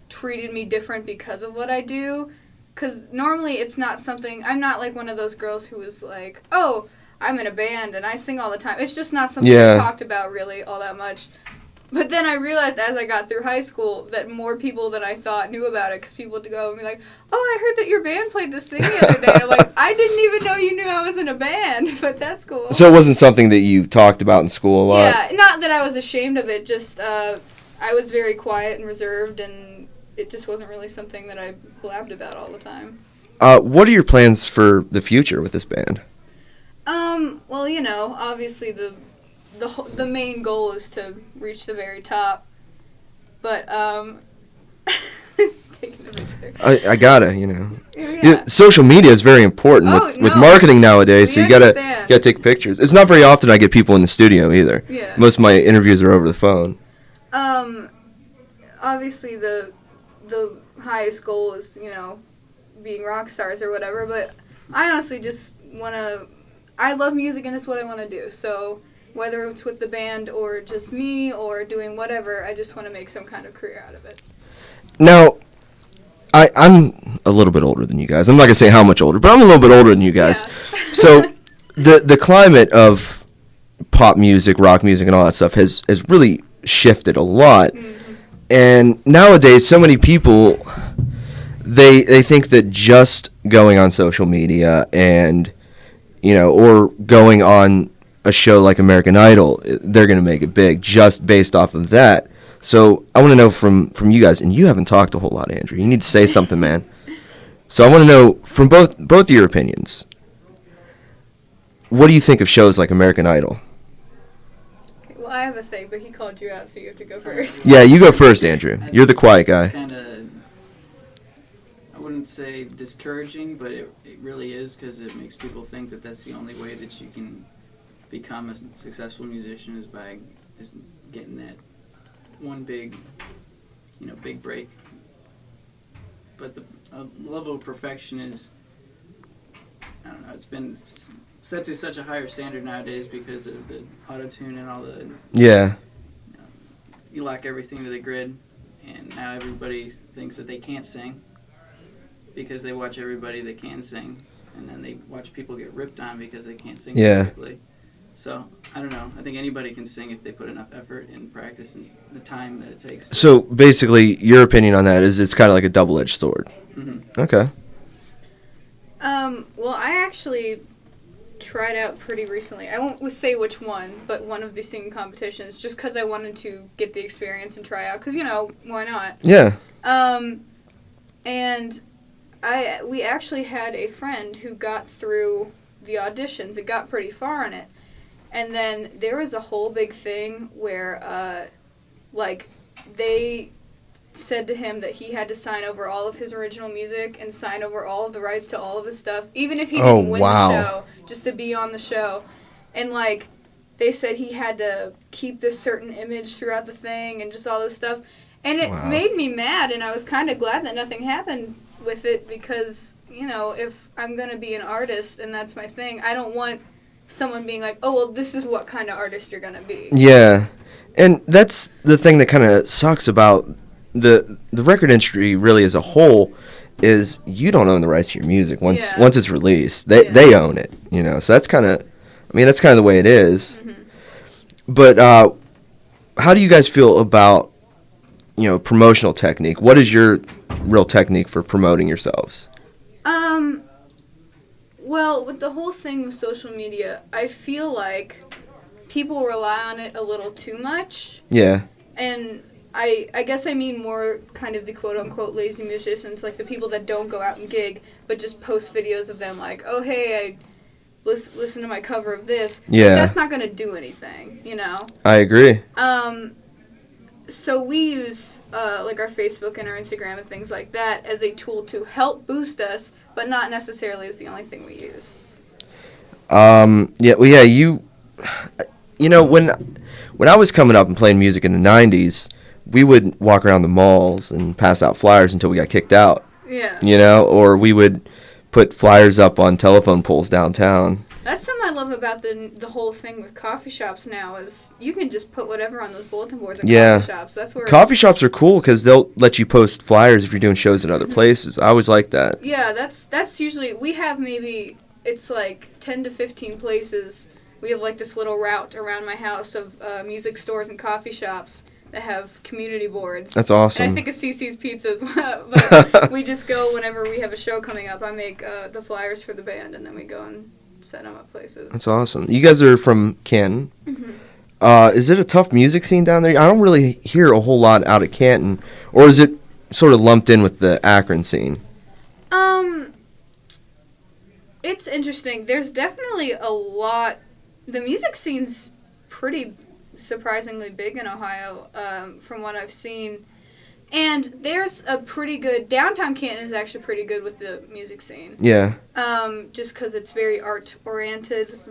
treated me different because of what I do. Because normally it's not something, I'm not like one of those girls who is like, oh, I'm in a band and I sing all the time. It's just not something I talked about really all that much. But then I realized as I got through high school that more people than I thought knew about it because people would go and be like, oh, I heard that your band played this thing the other day. I'm like, I didn't even know you knew I was in a band, but that's cool. So it wasn't something that you talked about in school a lot? Yeah, not that I was ashamed of it, just I was very quiet and reserved, and it just wasn't really something that I blabbed about all the time. What are your plans for the future with this band? Well, obviously the main goal is to reach the very top, but taking a picture. I gotta, Yeah. Social media is very important with marketing nowadays, so you gotta take pictures. It's not very often I get people in the studio either. Yeah. Most of my interviews are over the phone. Obviously the highest goal is, being rock stars or whatever, but I honestly just I love music and it's what I want to do, so whether it's with the band or just me or doing whatever, I just want to make some kind of career out of it. Now, I'm a little bit older than you guys. I'm not going to say how much older, but I'm a little bit older than you guys. Yeah. So the climate of pop music, rock music, and all that stuff has really shifted a lot. Mm-hmm. And nowadays, so many people, they think that just going on social media and, or going on a show like American Idol, they're going to make it big just based off of that. So I want to know from you guys, and you haven't talked a whole lot, Andrew. You need to say something, man. So I want to know from both of your opinions, what do you think of shows like American Idol? Well, I have a thing, but he called you out, so you have to go first. Yeah, you go first, Andrew. You're the quiet guy. It's kind of, I wouldn't say discouraging, but it really is, because it makes people think that that's the only way that you can become a successful musician is by just getting that one big break. But the level of perfection is, I don't know, it's been set to such a higher standard nowadays because of the auto-tune and all the... Yeah. You lock everything to the grid, and now everybody thinks that they can't sing because they watch everybody that can sing, and then they watch people get ripped on because they can't sing perfectly. So, I don't know. I think anybody can sing if they put enough effort and practice and the time that it takes. So, basically, your opinion on that is it's kind of like a double-edged sword. Mm-hmm. Okay. Well, I actually tried out pretty recently. I won't say which one, but one of the singing competitions, just because I wanted to get the experience and try out, because, why not? Yeah. And we actually had a friend who got through the auditions. It got pretty far on it. And then there was a whole big thing where, they said to him that he had to sign over all of his original music and sign over all of the rights to all of his stuff, even if he didn't win the show, just to be on the show. And, they said he had to keep this certain image throughout the thing and just all this stuff. And it made me mad, and I was kind of glad that nothing happened with it because, if I'm going to be an artist and that's my thing, I don't want someone being like, oh, well, this is what kind of artist you're going to be. Yeah. And that's the thing that kind of sucks about the record industry really as a whole is you don't own the rights to your music once it's released. They own it, So that's kind of, that's kind of the way it is. Mm-hmm. But how do you guys feel about, promotional technique? What is your real technique for promoting yourselves? Well, with the whole thing with social media, I feel like people rely on it a little too much. Yeah. And I guess I mean more kind of the quote-unquote lazy musicians, like the people that don't go out and gig, but just post videos of them like, oh, hey, I listen to my cover of this. Yeah. That's not going to do anything, I agree. So we use, our Facebook and our Instagram and things like that as a tool to help boost us, but not necessarily as the only thing we use. When I was coming up and playing music in the 90s, we would walk around the malls and pass out flyers until we got kicked out. Yeah. Or we would put flyers up on telephone poles downtown. That's something I love about the whole thing with coffee shops now is you can just put whatever on those bulletin boards in coffee shops. That's where coffee shops are cool because they'll let you post flyers if you're doing shows at other places. I always like that. Yeah, that's usually, we have maybe, it's 10 to 15 places. We have this little route around my house of music stores and coffee shops that have community boards. That's awesome. And I think of CC's Pizza as well. But we just go whenever we have a show coming up. I make the flyers for the band, and then we go and set them up places. That's awesome. You guys are from Canton. Mm-hmm. Is it a tough music scene down there? I don't really hear a whole lot out of Canton. Or is it sort of lumped in with the Akron scene? It's interesting. There's definitely a lot. The music scene's pretty surprisingly big in Ohio, from what I've seen. And there's a pretty good... Downtown Canton is actually pretty good with the music scene. Yeah. Just because it's very art-oriented.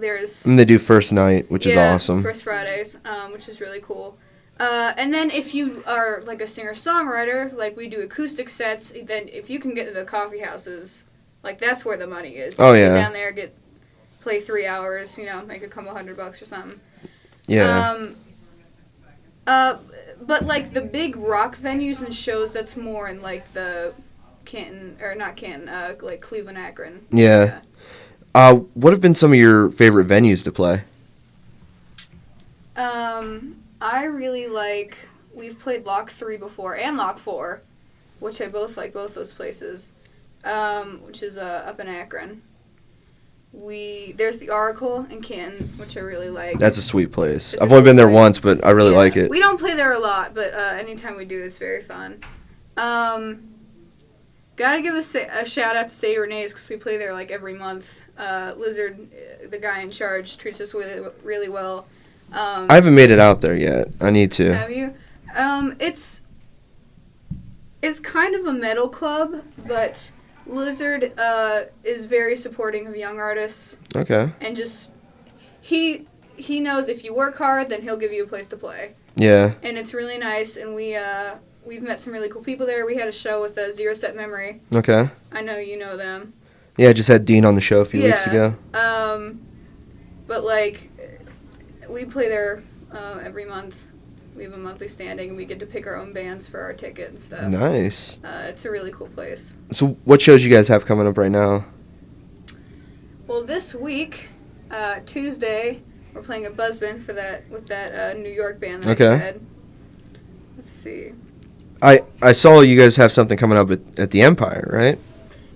And they do First Night, which is awesome. First Fridays, which is really cool. And then if you are a singer-songwriter, we do acoustic sets, then if you can get to the coffee houses, that's where the money is. You get down there, play 3 hours, make a couple $100 or something. Yeah. But the big rock venues and shows, that's more in the Canton, or not Canton, Cleveland, Akron. Yeah. What have been some of your favorite venues to play? I really we've played Lock 3 before, and Lock 4, which I both like both those places, which is up in Akron. there's the Oracle in Canton, which I really like. That's a sweet place. It's I've a only cool been there place. once, but I really like it. We don't play there a lot, but anytime we do, it's very fun. Gotta give a shout out to Sadie Renee's because we play there like every month. Lizard, the guy in charge, treats us really, really well. I haven't made it out there yet. I need to. Have you? It's kind of a metal club, but Lizard is very supporting of young artists. Okay. And just he knows if you work hard, then he'll give you a place to play. Yeah. And it's really nice, and we've met some really cool people there. We had a show with Zero Set Memory. Okay. I know you know them. Yeah, I just had Dean on the show a few weeks ago. But like, we play there every month. We have a monthly standing, and we get to pick our own bands for our ticket and stuff. Nice. It's a really cool place. So what shows you guys have coming up right now? Well, this week, Tuesday, we're playing at Buzzbin with that New York band that I said. Let's see. I saw you guys have something coming up at the Empire, right?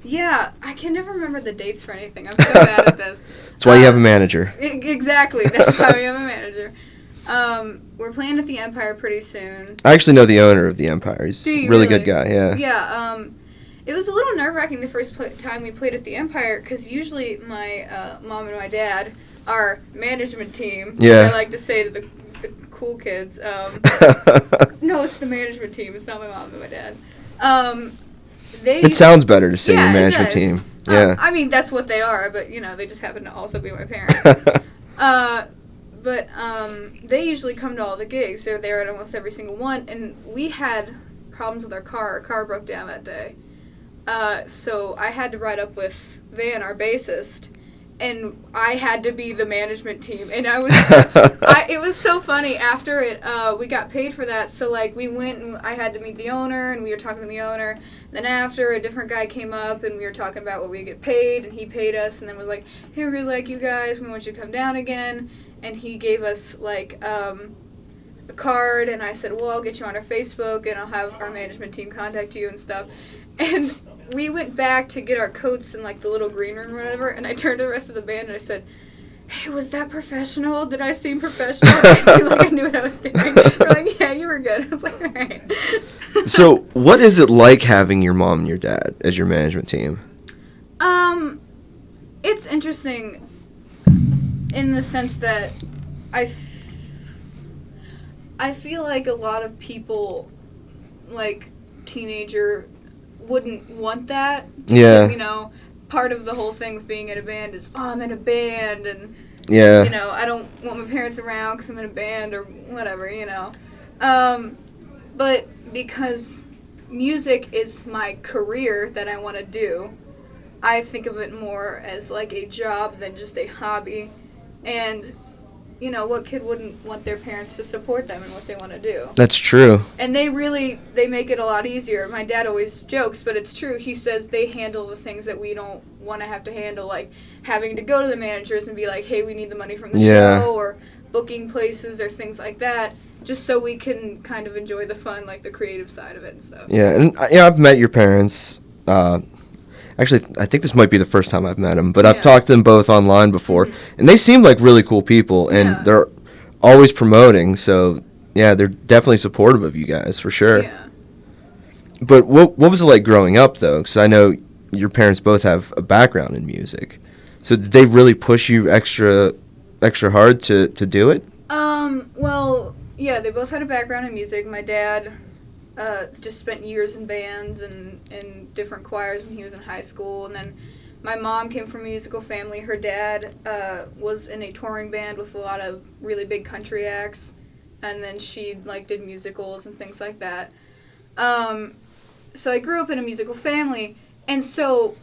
Yeah, I can never remember the dates for anything. I'm so bad at this. That's why you have a manager. Exactly. That's why we have a manager. We're playing at the Empire pretty soon. I actually know the owner of the Empire. He's a really good guy, yeah. Yeah, it was a little nerve-wracking the first time we played at the Empire, because usually my mom and my dad are management team. Yeah. I like to say to the cool kids. No, it's the management team. It's not my mom and my dad. It sounds better to say your management it does. team. Yeah. I mean, that's what they are, but, they just happen to also be my parents. But they usually come to all the gigs. They're there at almost every single one. And we had problems with our car. Our car broke down that day. So I had to ride up with Van, our bassist, and I had to be the management team. And it was so funny. After it, we got paid for that. So, like, we went and I had to meet the owner, and we were talking to the owner. Then after, a different guy came up, and we were talking about what we get paid, and he paid us, and then was like, hey, we really like you guys. We want you to come down again. And he gave us, like, a card, and I said, well, I'll get you on our Facebook, and I'll have our management team contact you and stuff. And we went back to get our coats in, like, the little green room or whatever, and I turned to the rest of the band, and I said, hey, was that professional? Did I seem professional? Did I seem like I knew what I was doing? They're like, yeah, you were good. I was like, all right. So what is it like having your mom and your dad as your management team? It's interesting in the sense that I feel like a lot of people, like, teenager, wouldn't want that. Because, part of the whole thing with being in a band is, oh, I'm in a band, and, I don't want my parents around because I'm in a band or whatever, But because music is my career that I want to do, I think of it more as, like, a job than just a hobby. And, what kid wouldn't want their parents to support them in what they want to do? That's true. And they make it a lot easier. My dad always jokes, but it's true. He says they handle the things that we don't want to have to handle, like having to go to the managers and be like, hey, we need the money from the show, or booking places or things like that, just so we can kind of enjoy the fun, like the creative side of it and stuff. Yeah, and I've met your parents. Actually, I think this might be the first time I've met them, but I've talked to them both online before, and they seem like really cool people, and they're always promoting, so, yeah, they're definitely supportive of you guys, for sure. Yeah. But what was it like growing up, though? Because I know your parents both have a background in music. So did they really push you extra hard to do it? Well, yeah, they both had a background in music. My dad just spent years in bands and in different choirs when he was in high school. And then my mom came from a musical family. Her dad was in a touring band with a lot of really big country acts. And then she, like, did musicals and things like that. So I grew up in a musical family. And so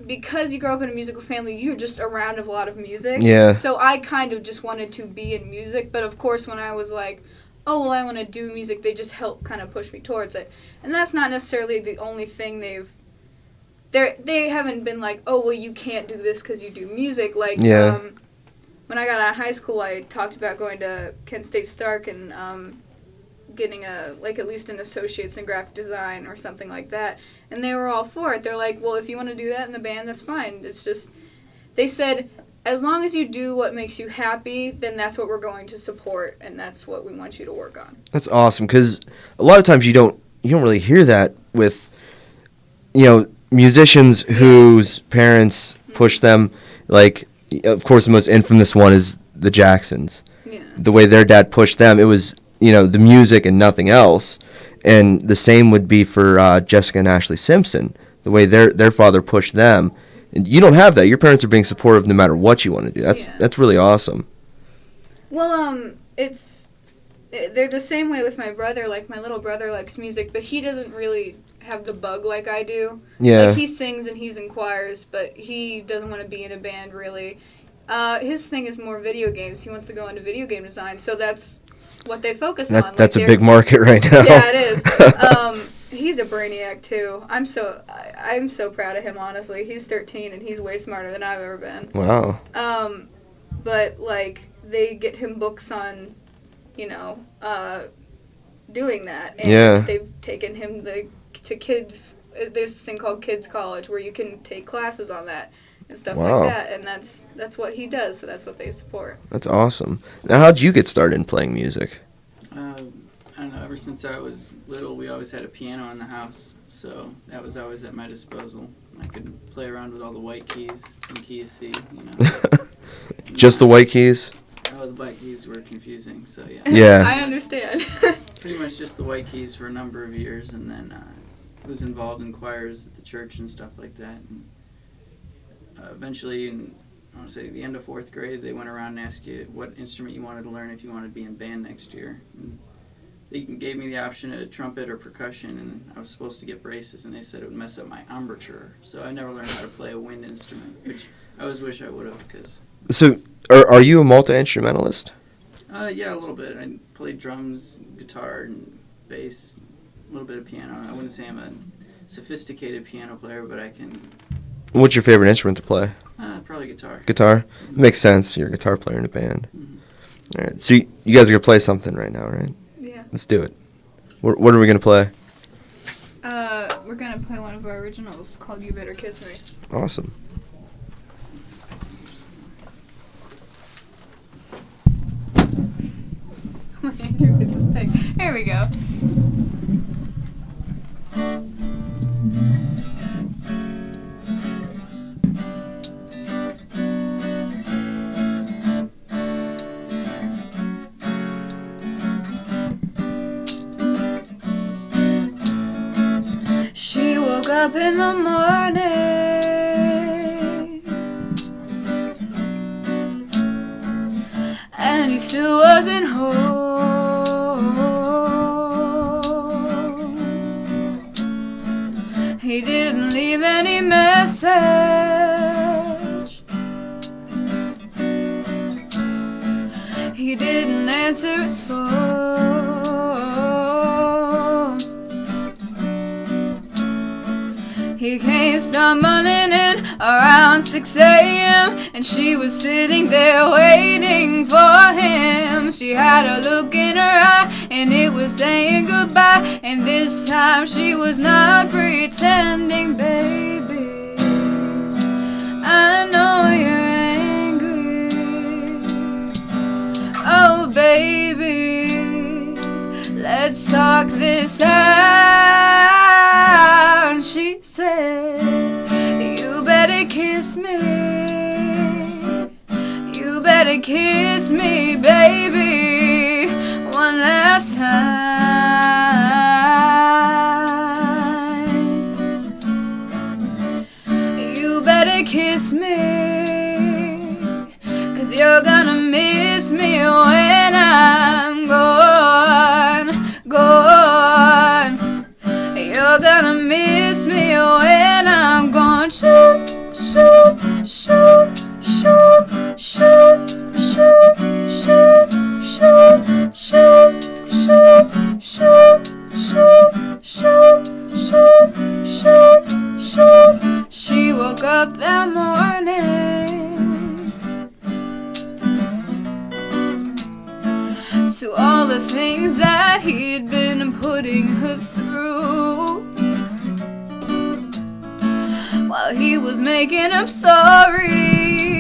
because you grow up in a musical family, you're just around a lot of music. Yeah. So I kind of just wanted to be in music. But, of course, when I was like, oh, well, I want to do music, they just help kind of push me towards it. And that's not necessarily the only thing they haven't been like, oh, well, you can't do this because you do music. Like, when I got out of high school, I talked about going to Kent State Stark and getting at least an associate's in graphic design or something like that. And they were all for it. They're like, well, if you want to do that in the band, that's fine. It's just, they said, as long as you do what makes you happy, then that's what we're going to support, and that's what we want you to work on. That's awesome, because a lot of times you don't really hear that with, musicians whose parents push them. Like, of course, the most infamous one is the Jacksons. Yeah. The way their dad pushed them, it was, the music and nothing else. And the same would be for Jessica and Ashley Simpson, the way their father pushed them. And you don't have that. Your parents are being supportive no matter what you want to do. That's really awesome. Well, they're the same way with my brother. Like, my little brother likes music, but he doesn't really have the bug like I do. Yeah. Like, he sings and he's in choirs, but he doesn't want to be in a band, really. His thing is more video games. He wants to go into video game design, so that's what they focus on. That's a big market right now. Yeah, it is. He's a brainiac, too. I'm so proud of him, honestly. He's 13, and he's way smarter than I've ever been. Wow. But, like, they get him books on, doing that. And they've taken him to kids. There's this thing called Kids College where you can take classes on that and stuff like that. And that's what he does, so that's what they support. That's awesome. Now, how'd you get started in playing music? I don't know, ever since I was little, we always had a piano in the house, so that was always at my disposal. I could play around with all the white keys and key of C, Just the white keys? Oh, the white keys were confusing, so yeah. Yeah. I understand. Pretty much just the white keys for a number of years, and then was involved in choirs at the church and stuff like that. And, eventually, I want to say the end of 4th grade, they went around and asked you what instrument you wanted to learn if you wanted to be in band next year. And they gave me the option of trumpet or percussion, and I was supposed to get braces, and they said it would mess up my embouchure. So I never learned how to play a wind instrument, which I always wish I would have. So, are you a multi-instrumentalist? Yeah, a little bit. I played drums, guitar, and bass, a little bit of piano. I wouldn't say I'm a sophisticated piano player, but I can... What's your favorite instrument to play? Probably guitar. Guitar? Makes sense. You're a guitar player in a band. Mm-hmm. All right. So you guys are going to play something right now, right? Yeah. Let's do it. What are we going to play? We're going to play one of our originals called You Better Kiss Me. Awesome. Andrew gets his pick. Here we go. She woke up in the morning and he still wasn't home. He didn't leave any message. He didn't answer his phone. He came stumbling in around 6 a.m. and she was sitting there waiting for him. She had a look in her eye and it was saying goodbye. And this time she was not pretending, baby. I know you're angry. Oh, baby, let's talk this out. And she said, you better kiss me. You better kiss me, baby, one last time. You better kiss me, 'cause you're gonna miss me when I'm gone, gone. You're gonna miss me when I'm gone. Shoot, shoot, shoot, shoot, shoot, shoot, shoot, shoot, shoot, shoot, shoot, shoot, shoot, shoot, shoot, shoot. She woke up that morning to all the things that he'd been putting her through, while he was making up stories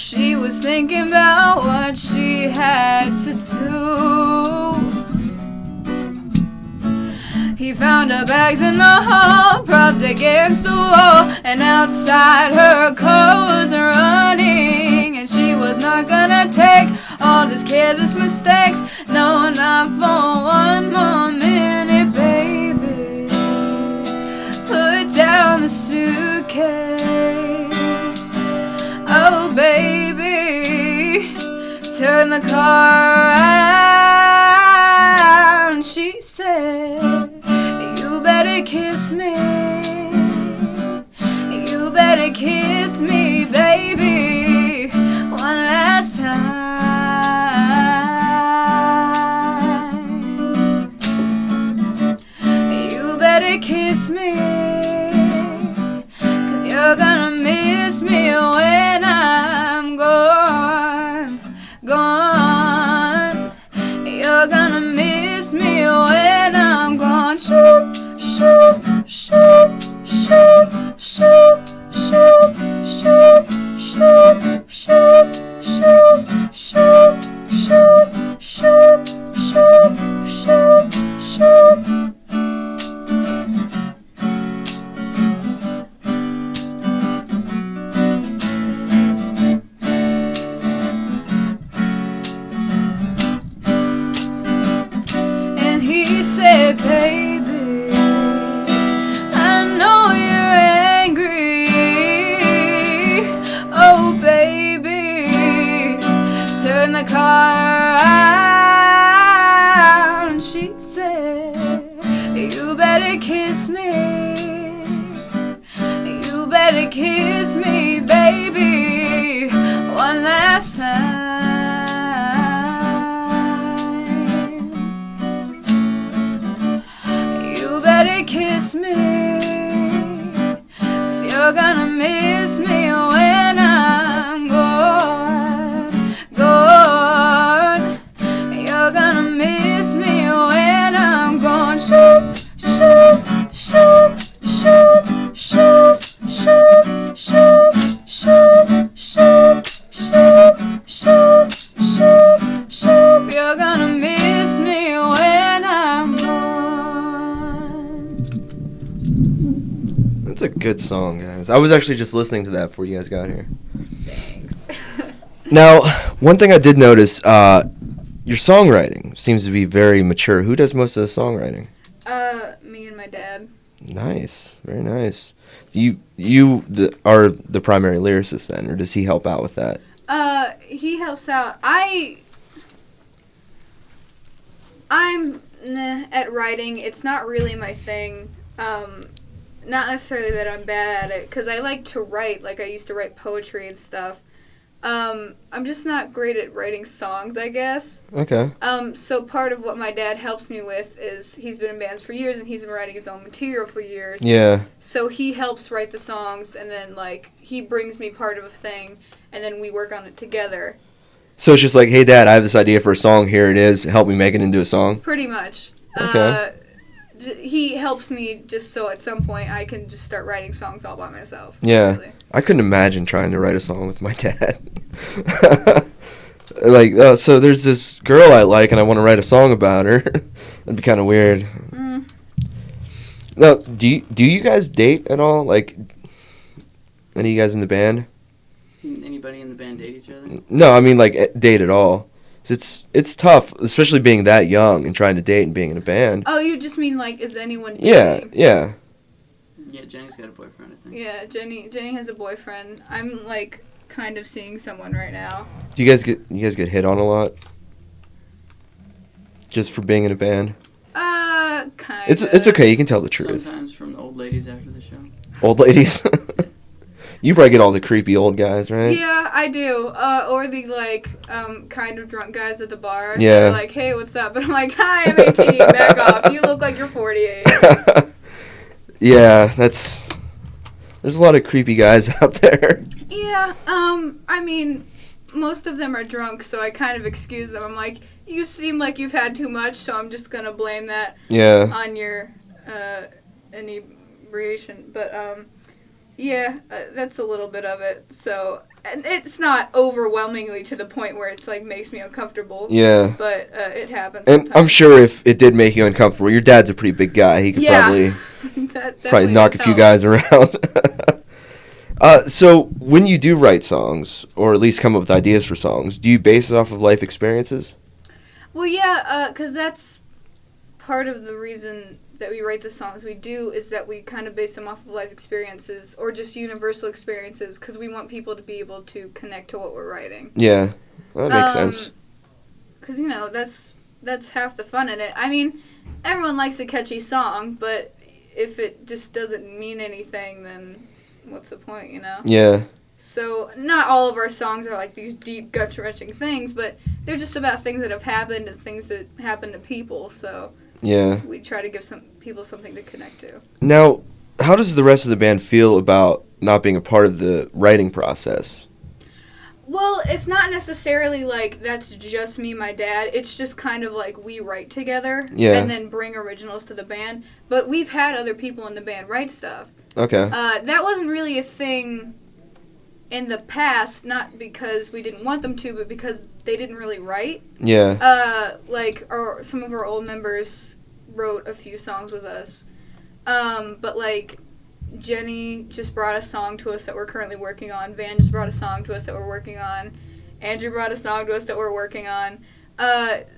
She was thinking about what she had to do. He found her bags in the hall, propped against the wall, and outside her car was running. And she was not gonna take all his careless mistakes, no, not for one more minute, baby. Put down the suitcase, oh baby. Turn the car around, she said. You better kiss me. You better kiss me, baby, one last time. You better kiss me, 'cause you're gonna miss me when I'm gone, gone. You're gonna miss me when I'm gone. Shoot, shoot, shoot, shoot, shoot, shoot, shoot, shoot, shoot, shoot, shoot, shoot, shoot, shoot, shoot, shoot. And he said, baby, I know you're angry. Oh, baby, turn the car around. She said, you better kiss me. You better kiss me, baby, one last time. You better kiss me, 'cause you're gonna miss me when I'm gone, gone. You're gonna miss me when I'm gone. Shoot, shoot, shoot, shoot, shoot, shoot, shoot, shoot, shoot, shoot, shoot, shoot, shoot. You're gonna miss me when I'm gone. That's a good song, guys. I was actually just listening to that before you guys got here. Thanks. Now, one thing I did notice, your songwriting seems to be very mature. Who does most of the songwriting? Me and my dad. Nice, very nice. You are the primary lyricist then, or does he help out with that? He helps out. I'm at writing. It's not really my thing. Not necessarily that I'm bad at it, because I like to write. Like, I used to write poetry and stuff. I'm just not great at writing songs, I guess. Okay. So part of what my dad helps me with is he's been in bands for years, and he's been writing his own material for years. Yeah. So he helps write the songs, and then, like, he brings me part of a thing, and then we work on it together. So it's just like, hey, Dad, I have this idea for a song. Here it is. Help me make it into a song? Pretty much. Okay. He helps me just so at some point I can just start writing songs all by myself. Yeah. Really. I couldn't imagine trying to write a song with my dad. Like, so there's this girl I like, and I want to write a song about her. That'd be kind of weird. Mm. Now, do you guys date at all? Like, any of you guys in the band? Anybody in the band date each other? No, I mean, like, date at all. It's tough, especially being that young and trying to date and being in a band. Oh, you just mean, like, is anyone dating? Yeah. Yeah, Jenny's got a boyfriend, I think. Yeah, Jenny has a boyfriend. I'm, like, kind of seeing someone right now. Do you guys get hit on a lot? Just for being in a band? Kind of. It's okay, you can tell the truth. Sometimes from the old ladies after the show. Old ladies? You probably get all the creepy old guys, right? Yeah, I do. Or the, like, kind of drunk guys at the bar. Yeah. They're like, hey, what's up? And I'm like, hi, I'm 18, back off. You look like you're 48. Yeah, there's a lot of creepy guys out there. Yeah, I mean, most of them are drunk, so I kind of excuse them. I'm like, you seem like you've had too much, so I'm just gonna blame that on your inebriation. But, yeah, that's a little bit of it. So It's not overwhelmingly to the point where it's like makes me uncomfortable. Yeah. But it happens. And sometimes. I'm sure if it did make you uncomfortable, your dad's a pretty big guy. He could probably knock a few guys around. So when you do write songs, or at least come up with ideas for songs, do you base it off of life experiences? Well, yeah, because that's part of the reason that we write the songs we do is that we kind of base them off of life experiences or just universal experiences because we want people to be able to connect to what we're writing. Yeah, that makes sense. Because, you know, that's half the fun in it. I mean, everyone likes a catchy song, but if it just doesn't mean anything, then what's the point, you know? Yeah. So, not all of our songs are like these deep, gut-wrenching things, but they're just about things that have happened and things that happen to people, so... Yeah. We try to give some people something to connect to. Now, how does the rest of the band feel about not being a part of the writing process? Well, it's not necessarily like that's just me and my dad. It's just kind of like we write together and then bring originals to the band. But we've had other people in the band write stuff. Okay. That wasn't really a thing in the past, not because we didn't want them to, but because they didn't really write. Yeah. Like, some of our old members wrote a few songs with us. But, like, Jenny just brought a song to us that we're currently working on. Van just brought a song to us that we're working on. Andrew brought a song to us that we're working on.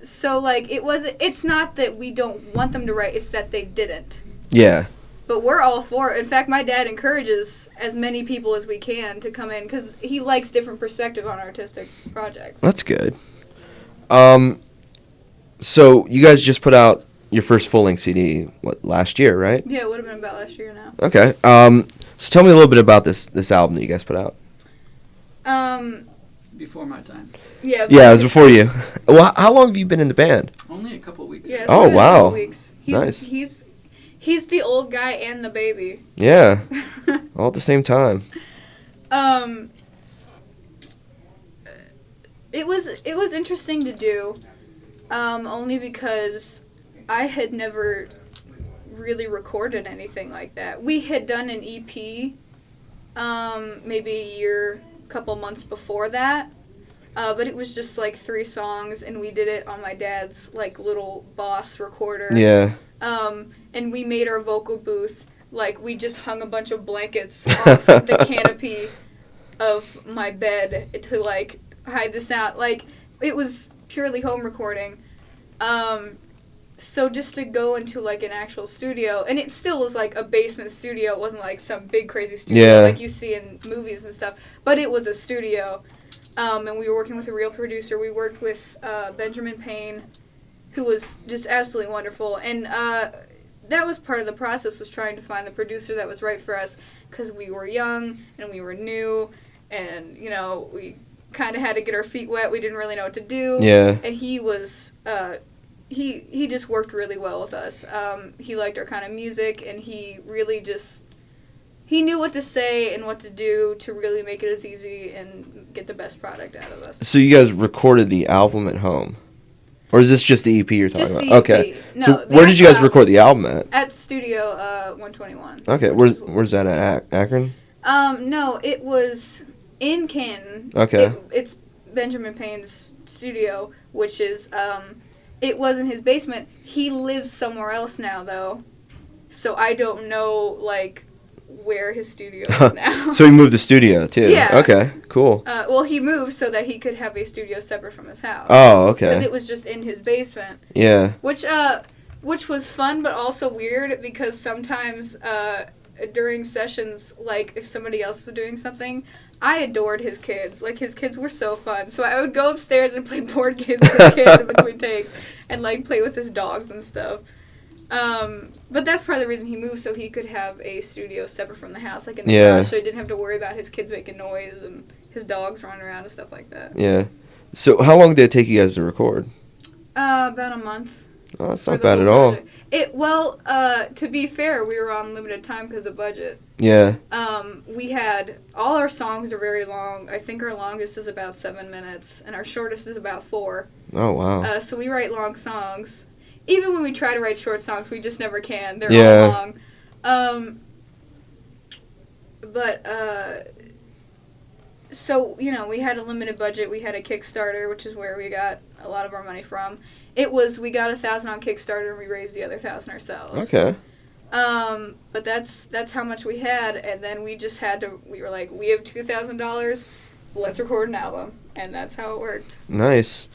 So, like, it's not that we don't want them to write, it's that they didn't. Yeah. But we're all for it. In fact, my dad encourages as many people as we can to come in because he likes different perspective on artistic projects. That's good. So you guys just put out your first full-length CD, last year, right? Yeah, it would have been about last year now. Okay. So tell me a little bit about this album that you guys put out. Before my time. Yeah. Yeah, it was before you. Well, how long have you been in the band? Only a couple weeks. Yeah, oh, wow. A couple weeks. Nice. He's the old guy and the baby. Yeah. All at the same time. It was interesting to do, only because I had never really recorded anything like that. We had done an EP, maybe a year, couple months before that, but it was just like 3 songs, and we did it on my dad's like little Boss recorder. Yeah. And we made our vocal booth, like, we just hung a bunch of blankets off the canopy of my bed to, like, hide the sound. Like, it was purely home recording. So just to go into, like, an actual studio, and it still was, like, a basement studio. It wasn't, like, some big, crazy studio like you see in movies and stuff. But it was a studio, and we were working with a real producer. We worked with Benjamin Payne, who was just absolutely wonderful. And that was part of the process, was trying to find the producer that was right for us, because we were young and we were new, and, you know, we kind of had to get our feet wet. We didn't really know what to do. Yeah. And he was, he just worked really well with us. He liked our kind of music, and he really just, he knew what to say and what to do to really make it as easy and get the best product out of us. So you guys recorded the album at home? Or is this just the EP you're talking about? Just the EP. Okay. No, so where did you guys record the album at? At Studio 121. Okay. Where's that at? Akron? No, it was in Canton. Okay. It's Benjamin Payne's studio, which is, it was in his basement. He lives somewhere else now, though. So I don't know, like, where his studio is now. So he moved the studio, too? Yeah. Okay, cool. Well, he moved so that he could have a studio separate from his house. Oh, okay. Because it was just in his basement. Yeah. Which was fun, but also weird, because sometimes during sessions, like, if somebody else was doing something, I adored his kids. Like, his kids were so fun. So I would go upstairs and play board games with his kids in between takes, and, like, play with his dogs and stuff. But that's part of the reason he moved, so he could have a studio separate from the house, like in the garage, so he didn't have to worry about his kids making noise and his dogs running around and stuff like that. Yeah. So how long did it take you guys to record? About a month. Oh, that's not bad at all. To be fair, we were on limited time because of budget. Yeah. We had, all our songs are very long. I think our longest is about 7 minutes, and our shortest is about 4. Oh, wow. So we write long songs. Even when we try to write short songs, we just never can. They're all long. so, we had a limited budget. We had a Kickstarter, which is where we got a lot of our money from. We got 1,000 on Kickstarter, and we raised the other 1,000 ourselves. Okay. But that's how much we had, and then we just had to, we were like, we have $2,000, let's record an album, and that's how it worked. Nice.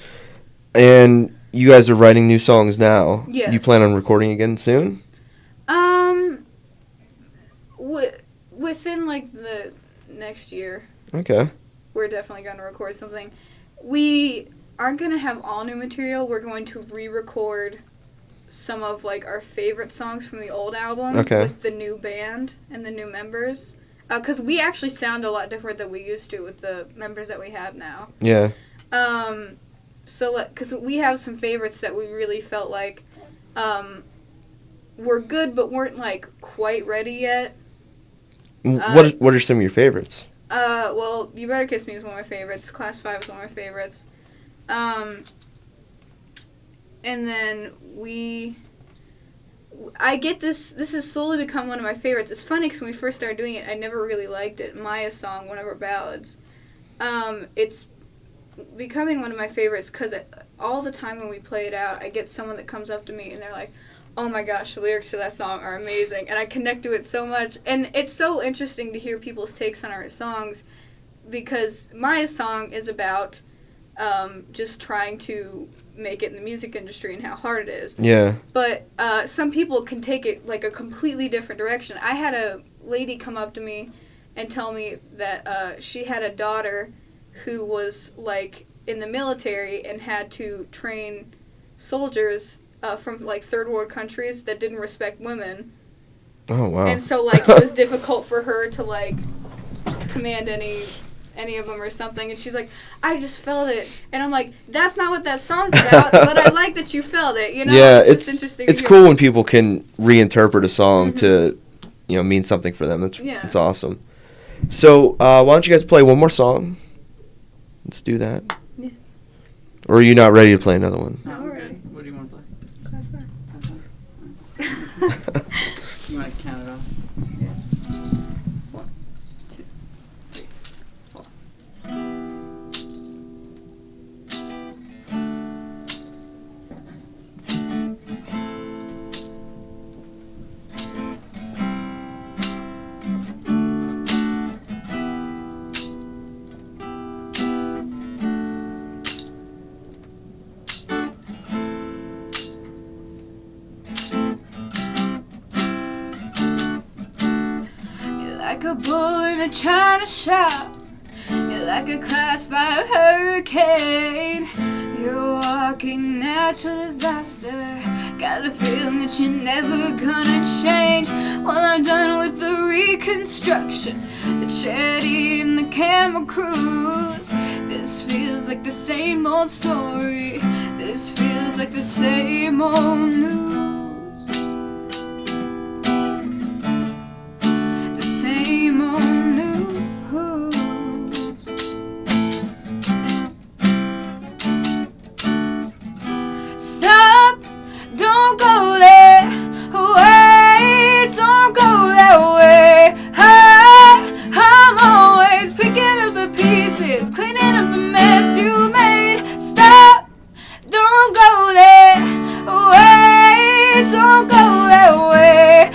And you guys are writing new songs now. Yes. You plan on recording again soon? Within, the next year. Okay. We're definitely going to record something. We aren't going to have all new material. We're going to re-record some of, our favorite songs from the old album with the new band and the new members. Because we actually sound a lot different than we used to with the members that we have now. Yeah. Because we have some favorites that we really felt like were good but weren't, quite ready yet. What are some of your favorites? Well, You Better Kiss Me is one of my favorites. Class 5 is one of my favorites. And then I get this has slowly become one of my favorites. It's funny because when we first started doing it, I never really liked it. Maya's song, one of our ballads. It's becoming one of my favorites because all the time when we play it out, I get someone that comes up to me and they're like, oh my gosh, the lyrics to that song are amazing, and I connect to it so much. And it's so interesting to hear people's takes on our songs, because Maya's song is about just trying to make it in the music industry and how hard it is. Yeah. But some people can take it a completely different direction. I had a lady come up to me and tell me that she had a daughter who was in the military and had to train soldiers from third world countries that didn't respect women. Oh wow. And so it was difficult for her to command any of them or something, and she's like, I just felt it, and I'm like, that's not what that song's about, but I like that you felt it, Yeah, it's just interesting. It's cool when people can reinterpret a song to mean something for them. That's awesome. So why don't you guys play one more song? Let's do that. Yeah. Or are you not ready to play another one? No, we're ready. What do you want to play? That's fine. You want to count it off? Yeah. 1, 2, 3, 4. Like a bull in a china shop, you're like a class 5 hurricane. You're walking natural disaster. Got a feeling that you're never gonna change. Well, I'm done with the reconstruction, the charity and the camera crews. This feels like the same old story. This feels like the same old news. Same old news. Stop, don't go there. Wait, don't go that way. I'm always picking up the pieces, cleaning up the mess you made. Stop, don't go there. Wait, don't go that way.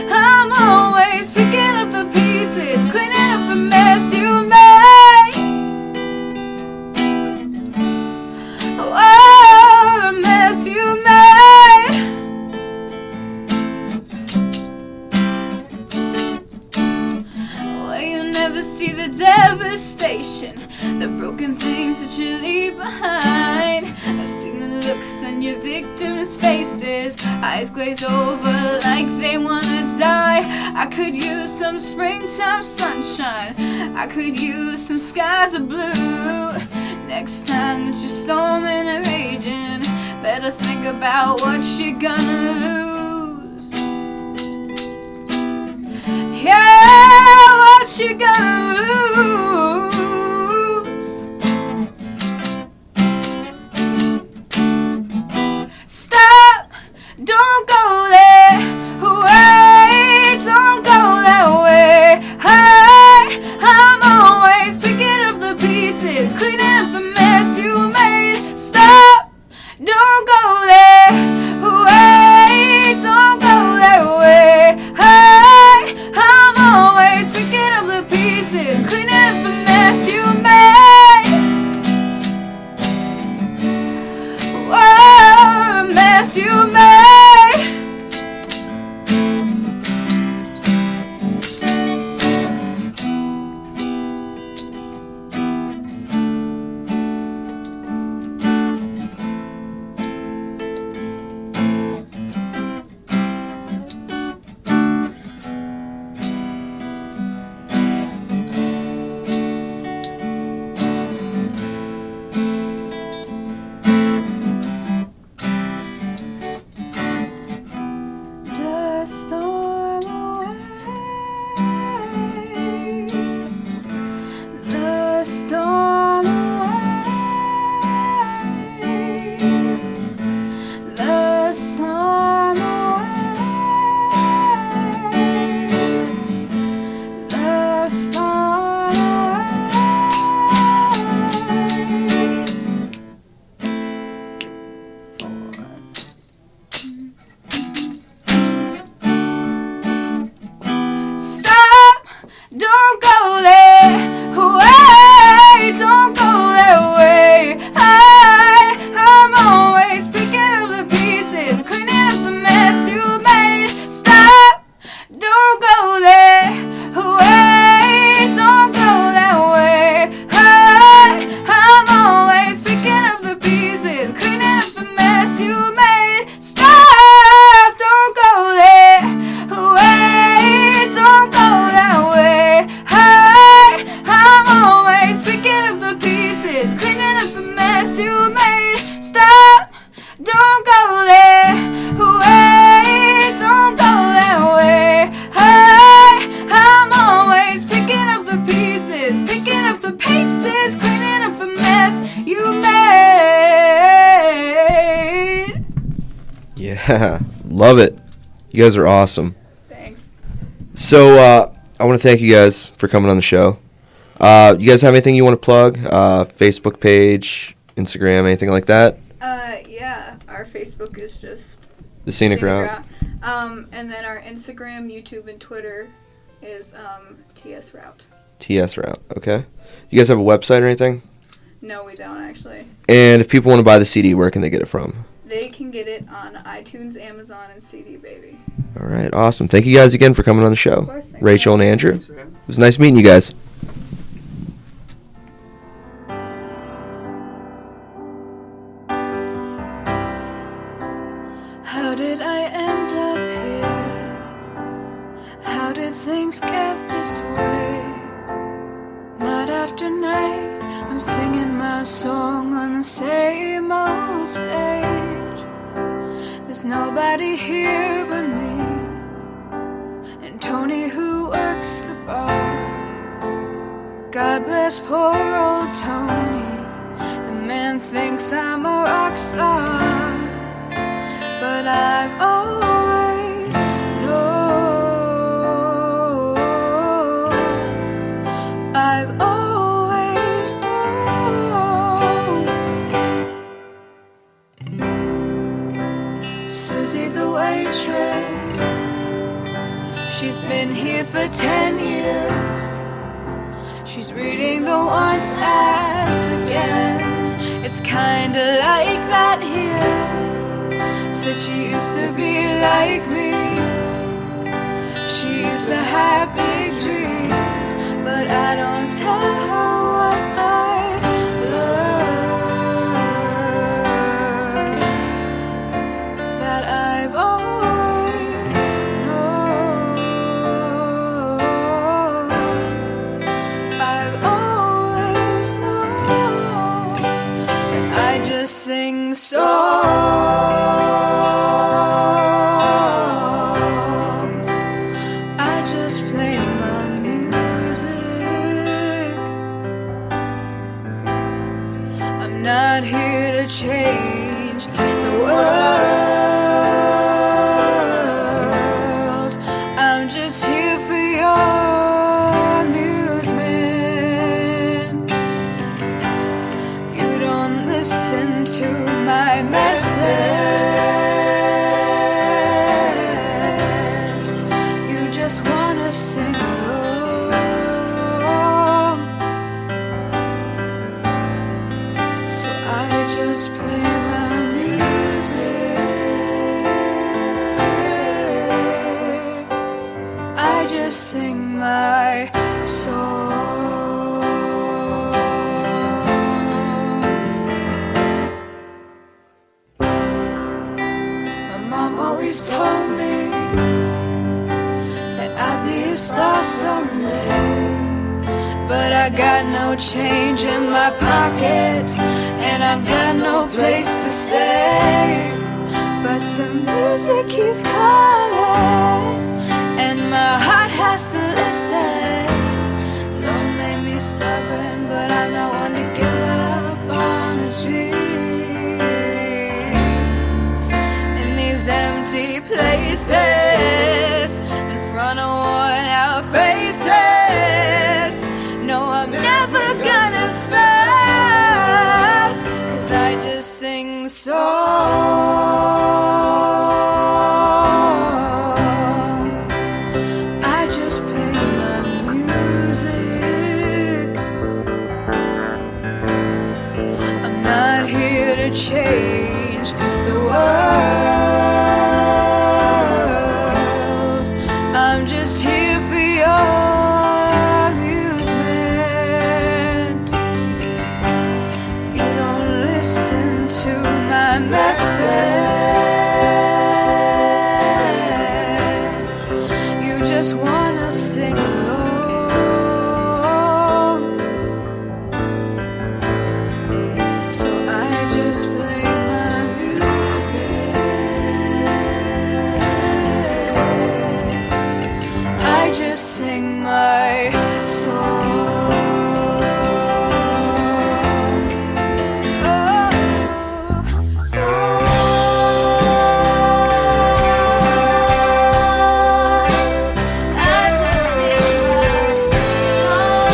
I'm always picking up the pieces, cleaning up the mess you made. Oh, the mess you made. Well, you never see the devastation, the broken things that you leave behind. I've seen the looks on your victims' faces, eyes glaze over like they wanna die. I could use some springtime sunshine, I could use some skies of blue. Next time that you're storming and raging, better think about what you're gonna lose. Yeah, what you gonna lose. Stop, don't go there. Wait, don't go that way. I'm always mess you made. Yeah, love it. You guys are awesome. Thanks. So I want to thank you guys for coming on the show. You guys have anything you want to plug? Facebook page, Instagram, anything like that? Yeah, our Facebook is just The Scenic Route. And then our Instagram, YouTube, and Twitter is TS Route. TS Route, okay. You guys have a website or anything? No, we don't actually. And if people want to buy the CD, where can they get it from? They can get it on iTunes, Amazon, and CD Baby. All right, awesome. Thank you guys again for coming on the show. Of course, Rachel and Andrew. It was nice meeting you guys. How did I end up here? How did things get this way? Night after night, I'm singing my song on the same old stage. There's nobody here but me and Tony who works the bar. God bless poor old Tony. The man thinks I'm a rock star, but I've always known. I've always known. Susie the waitress, she's been here for 10 years. She's reading the once act again. It's kinda like that here. Said she used to be like me. She used to have big dreams, but I don't tell her what I've learned. That I've always known. I've always known that I just sing songs. I just play my music. I'm not here to change the world. I'm just here for your amusement. You don't listen to my message. You just wanna sing along. So I just play my music. always told me that I'd be a star someday. But I got no change in my pocket, and I've got no place to stay. But the music keeps calling, and my heart has to listen. Don't make me stubborn, but I'm not one to give up on a dream. In these empty places, in front of worn out faces, no, I'm never gonna stop, 'cause I just sing the songs. I just play my music. I'm not here to change the world. I'm just here for your amusement. You don't listen to my message. You just wanna sing along. So I just play my music. I just sing my songs. Oh, I just sing my songs.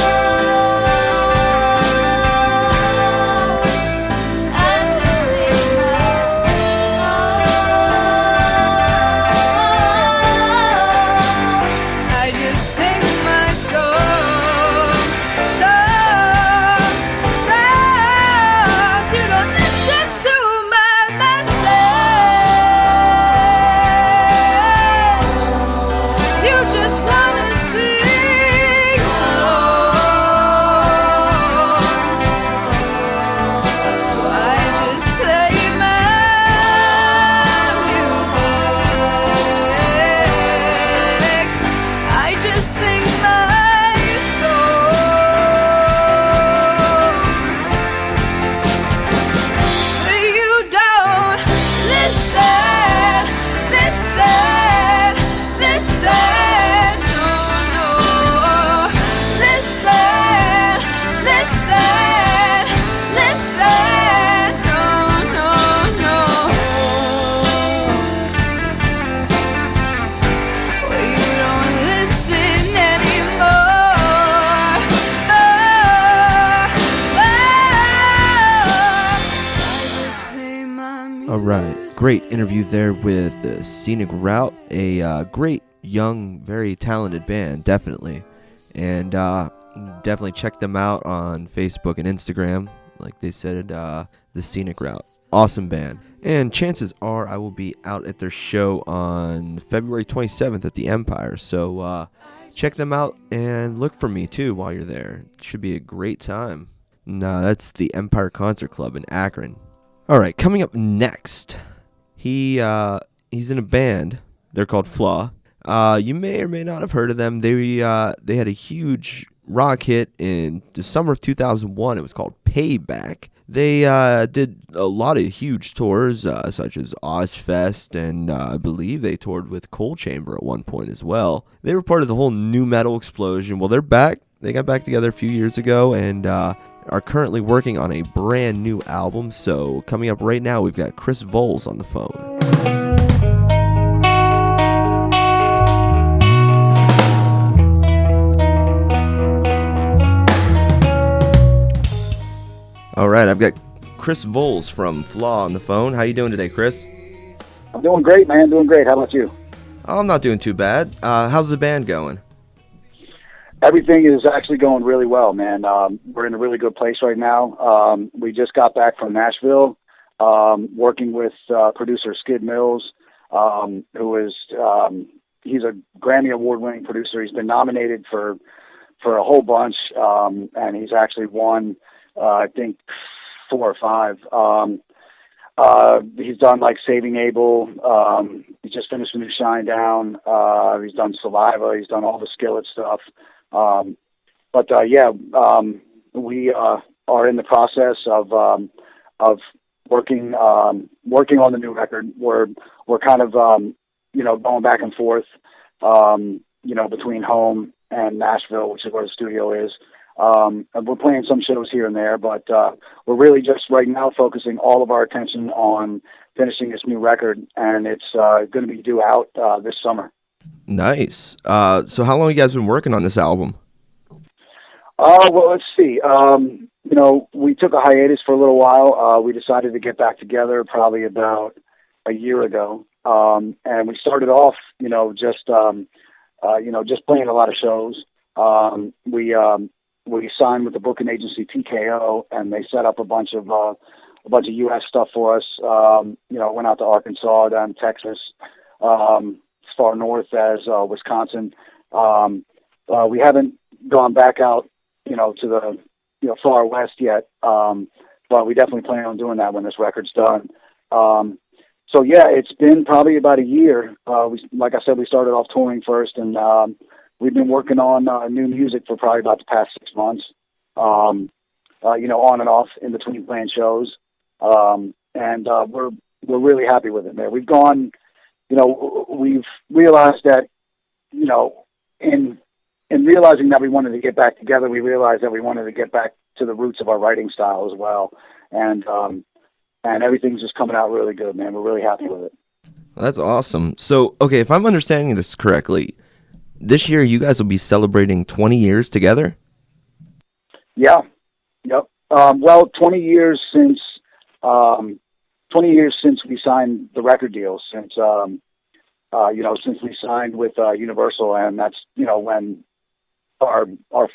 I just sing my songs. I just sing my songs, songs, songs. You don't listen to my message. You just wanna sing along. So I just play my music. I just sing my song. But you don't listen, listen, listen. No, no. Listen, listen, listen. No, no, no. Well, you don't listen anymore. I just play my music. All right, great interview there with the Scenic Route, a great young, very talented band, definitely. And definitely check them out on Facebook and Instagram, like they said, the Scenic Route. Awesome band. And chances are I will be out at their show on February 27th at the Empire. So check them out and look for me too while you're there. It should be a great time. No, that's the Empire Concert Club in Akron. All right, coming up next, he's in a band. They're called Flaw. You may or may not have heard of them. They had a huge rock hit in the summer of 2001. It was called Payback. They did a lot of huge tours, such as Ozfest, and I believe they toured with Coal Chamber at one point as well. They were part of the whole nu metal explosion. Well, they're back. They got back together a few years ago and are currently working on a brand new album. So coming up right now, we've got Chris Volz on the phone. All right, I've got Chris Volz from Flaw on the phone. How you doing today, Chris? I'm doing great, man. Doing great. How about you? Oh, I'm not doing too bad. How's the band going? Everything is actually going really well, man. We're in a really good place right now. We just got back from Nashville, working with producer Skid Mills, who is he's a Grammy Award-winning producer. He's been nominated for a whole bunch, and he's actually won, I think, 4 or 5. He's done like Saving Abel. He just finished a new Shinedown. He's done Saliva. He's done all the Skillet stuff. We are in the process of working on the new record. We're kind of going back and forth, between home and Nashville, which is where the studio is. And we're playing some shows here and there, but we're really just right now focusing all of our attention on finishing this new record, and it's going to be due out this summer. Nice. So how long have you guys been working on this album? Well, let's see. We took a hiatus for a little while. We decided to get back together probably about a year ago. And we started off, just playing a lot of shows. We signed with the booking agency TKO, and they set up a bunch of U.S. stuff for us. Went out to Arkansas, down Texas, as far north as Wisconsin. We haven't gone back out, to the far west yet, but we definitely plan on doing that when this record's done. So yeah, it's been probably about a year. Like I said, we started off touring first, and we've been working on new music for probably about the past 6 months. On and off in between playing shows, and we're really happy with it, man. We've gone, we've realized that, in realizing that we wanted to get back together, we realized that we wanted to get back to the roots of our writing style as well, and everything's just coming out really good, man. We're really happy with it. That's awesome. So, okay, if I'm understanding this correctly, this year you guys will be celebrating 20 years together? Yeah. Yep. 20 years since we signed the record deal, since we signed with Universal, and that's, when our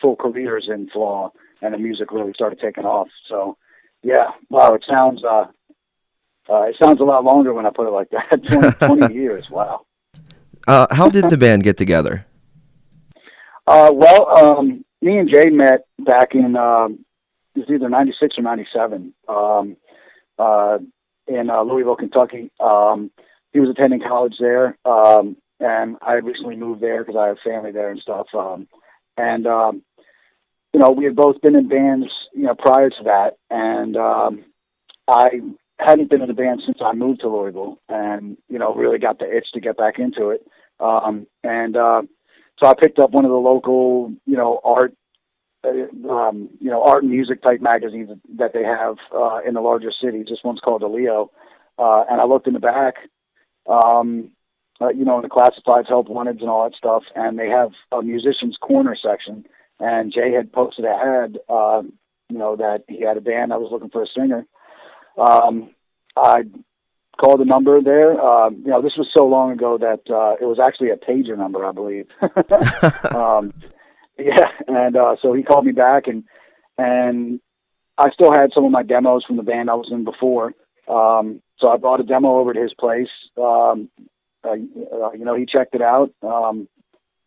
full careers in Flaw and the music really started taking off. So, yeah, wow, it sounds a lot longer when I put it like that. 20 years, wow. How did the band get together? Me and Jay met back in, it was either 96 or 97, in Louisville, Kentucky. He was attending college there, and I had recently moved there because I have family there and stuff. We had both been in bands, prior to that, and I hadn't been in a band since I moved to Louisville, and really got the itch to get back into it. So I picked up one of the local, art and music type magazines that they have in the larger cities. This one's called the Leo, and I looked in the back, in the classifieds, help wanteds, and all that stuff, and they have a musician's corner section. And Jay had posted an ad, that he had a band that was looking for a singer. I called the number there. This was so long ago that it was actually a pager number, I believe. So he called me back, and I still had some of my demos from the band I was in before. So I brought a demo over to his place. He checked it out.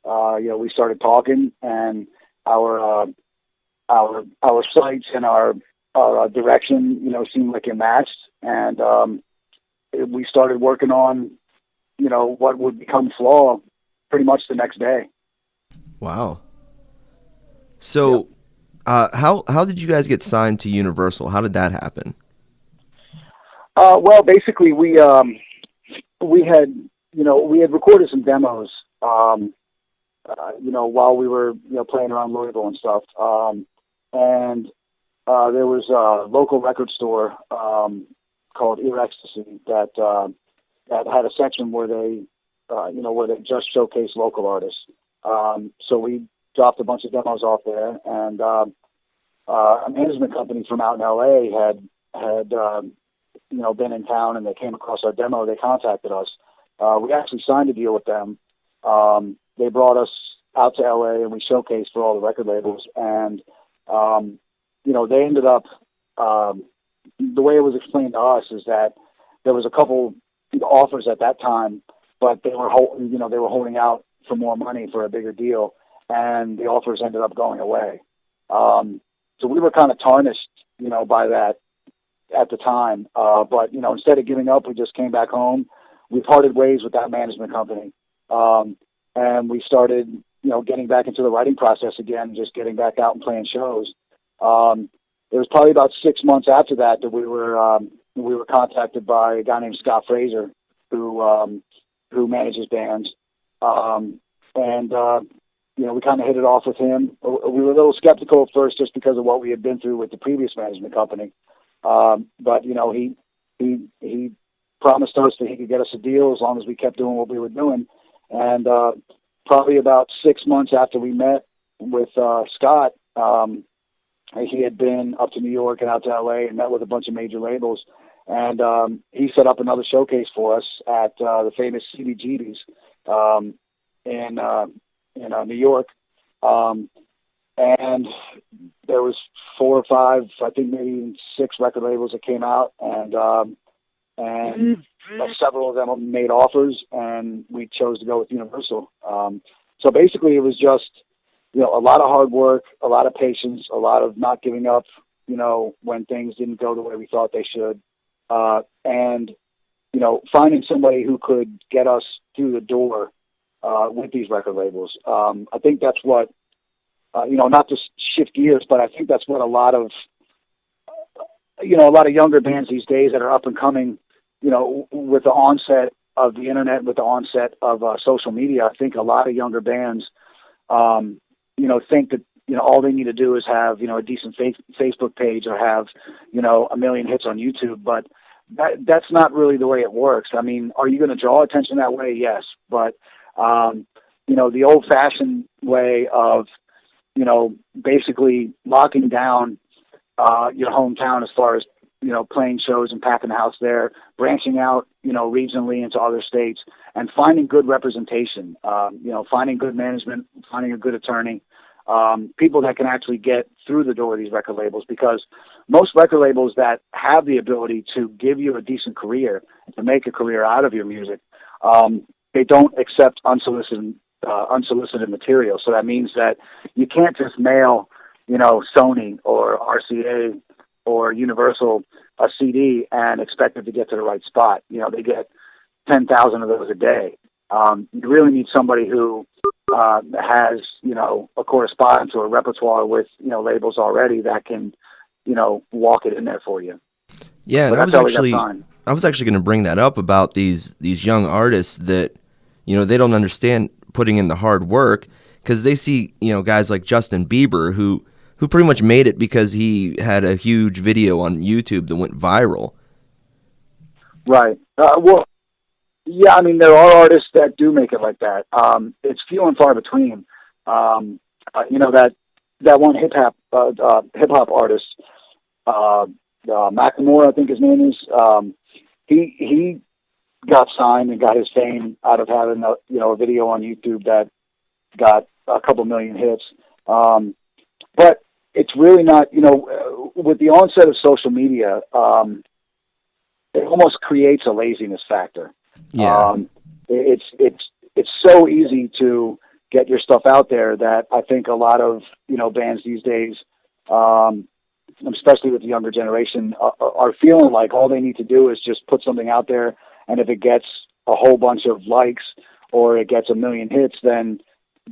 We started talking, and our sights and our direction, seemed like it matched, and we started working on, what would become Flaw pretty much the next day. Wow. So, how did you guys get signed to Universal? How did that happen? Basically, we had recorded some demos, while we were, playing around Louisville and stuff. And there was a local record store called Ear Ecstasy that had a section where they just showcased local artists. So we dropped a bunch of demos off there, and a management company from out in LA had been in town, and they came across our demo. They contacted us. We actually signed a deal with them. They brought us out to LA, and we showcased for all the record labels. And they ended up. The way it was explained to us is that there was a couple offers at that time, but they were holding out for more money for a bigger deal, and the offers ended up going away. So we were kind of tarnished, by that at the time. But, you know, instead of giving up, we just came back home. We parted ways with that management company. And we started, you know, getting back into the writing process again, just getting back out and playing shows. It was probably about 6 months after that we were contacted by a guy named Scott Fraser, who manages bands. You know, we kind of hit it off with him. We were a little skeptical at first just because of what we had been through with the previous management company. But, you know, he promised us that he could get us a deal as long as we kept doing what we were doing. And probably about 6 months after we met with Scott, he had been up to New York and out to LA and met with a bunch of major labels. And he set up another showcase for us at the famous CBGB's in New York. And there was 4 or 5, I think maybe even 6 record labels that came out, and several of them made offers, and we chose to go with Universal. So basically it was just, you know, a lot of hard work, a lot of patience, a lot of not giving up, you know, when things didn't go the way we thought they should. And, you know, finding somebody who could get us through the door with these record labels. I think that's what, you know, not to shift gears, but I think that's what a lot of younger bands these days that are up and coming, you know, with the onset of the internet, with the onset of social media, I think a lot of younger bands, you know, think that, you know, all they need to do is have, you know, a decent Facebook page or have, you know, 1 million hits on YouTube. But that's not really the way it works. I mean, are you going to draw attention that way? Yes. But, you know, the old-fashioned way of, you know, basically locking down your hometown as far as, you know, playing shows and packing the house there, branching out, you know, regionally into other states, and finding good representation, you know, finding good management, finding a good attorney, people that can actually get through the door of these record labels, because most record labels that have the ability to give you a decent career, to make a career out of your music, they don't accept unsolicited material. So that means that you can't just mail, you know, Sony or RCA or Universal a CD and expect it to get to the right spot. You know, they get 10,000 of those a day. You really need somebody who has, you know, a correspondence or a repertoire with, you know, labels already that can, you know, walk it in there for you. Yeah, and I was actually going to bring that up about these young artists that, you know, they don't understand putting in the hard work, because they see, you know, guys like Justin Bieber who pretty much made it because he had a huge video on YouTube that went viral. Right. Well, yeah, I mean, there are artists that do make it like that. It's few and far between. You know, that one hip hop artist, Macklemore, I think his name is. He got signed and got his fame out of having a video on YouTube that got a couple million hits. But it's really not, you know, with the onset of social media, it almost creates a laziness factor. Yeah. It's so easy to get your stuff out there that I think a lot of, you know, bands these days, especially with the younger generation, are feeling like all they need to do is just put something out there, and if it gets a whole bunch of likes or it gets 1 million hits, then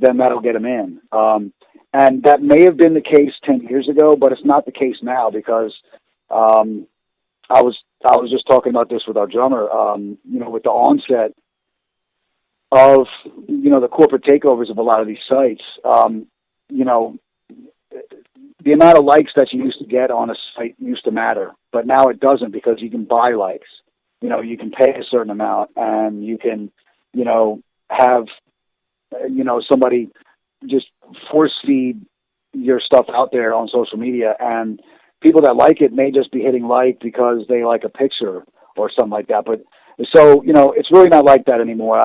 that'll get them in. And that may have been the case 10 years ago, but it's not the case now, because I was just talking about this with our drummer. You know, with the onset of, you know, the corporate takeovers of a lot of these sites, you know, the amount of likes that you used to get on a site used to matter, but now it doesn't, because you can buy likes. You know, you can pay a certain amount, and you can, you know, have, you know, somebody just force feed your stuff out there on social media, and people that like it may just be hitting like because they like a picture or something like that. But so, you know, it's really not like that anymore.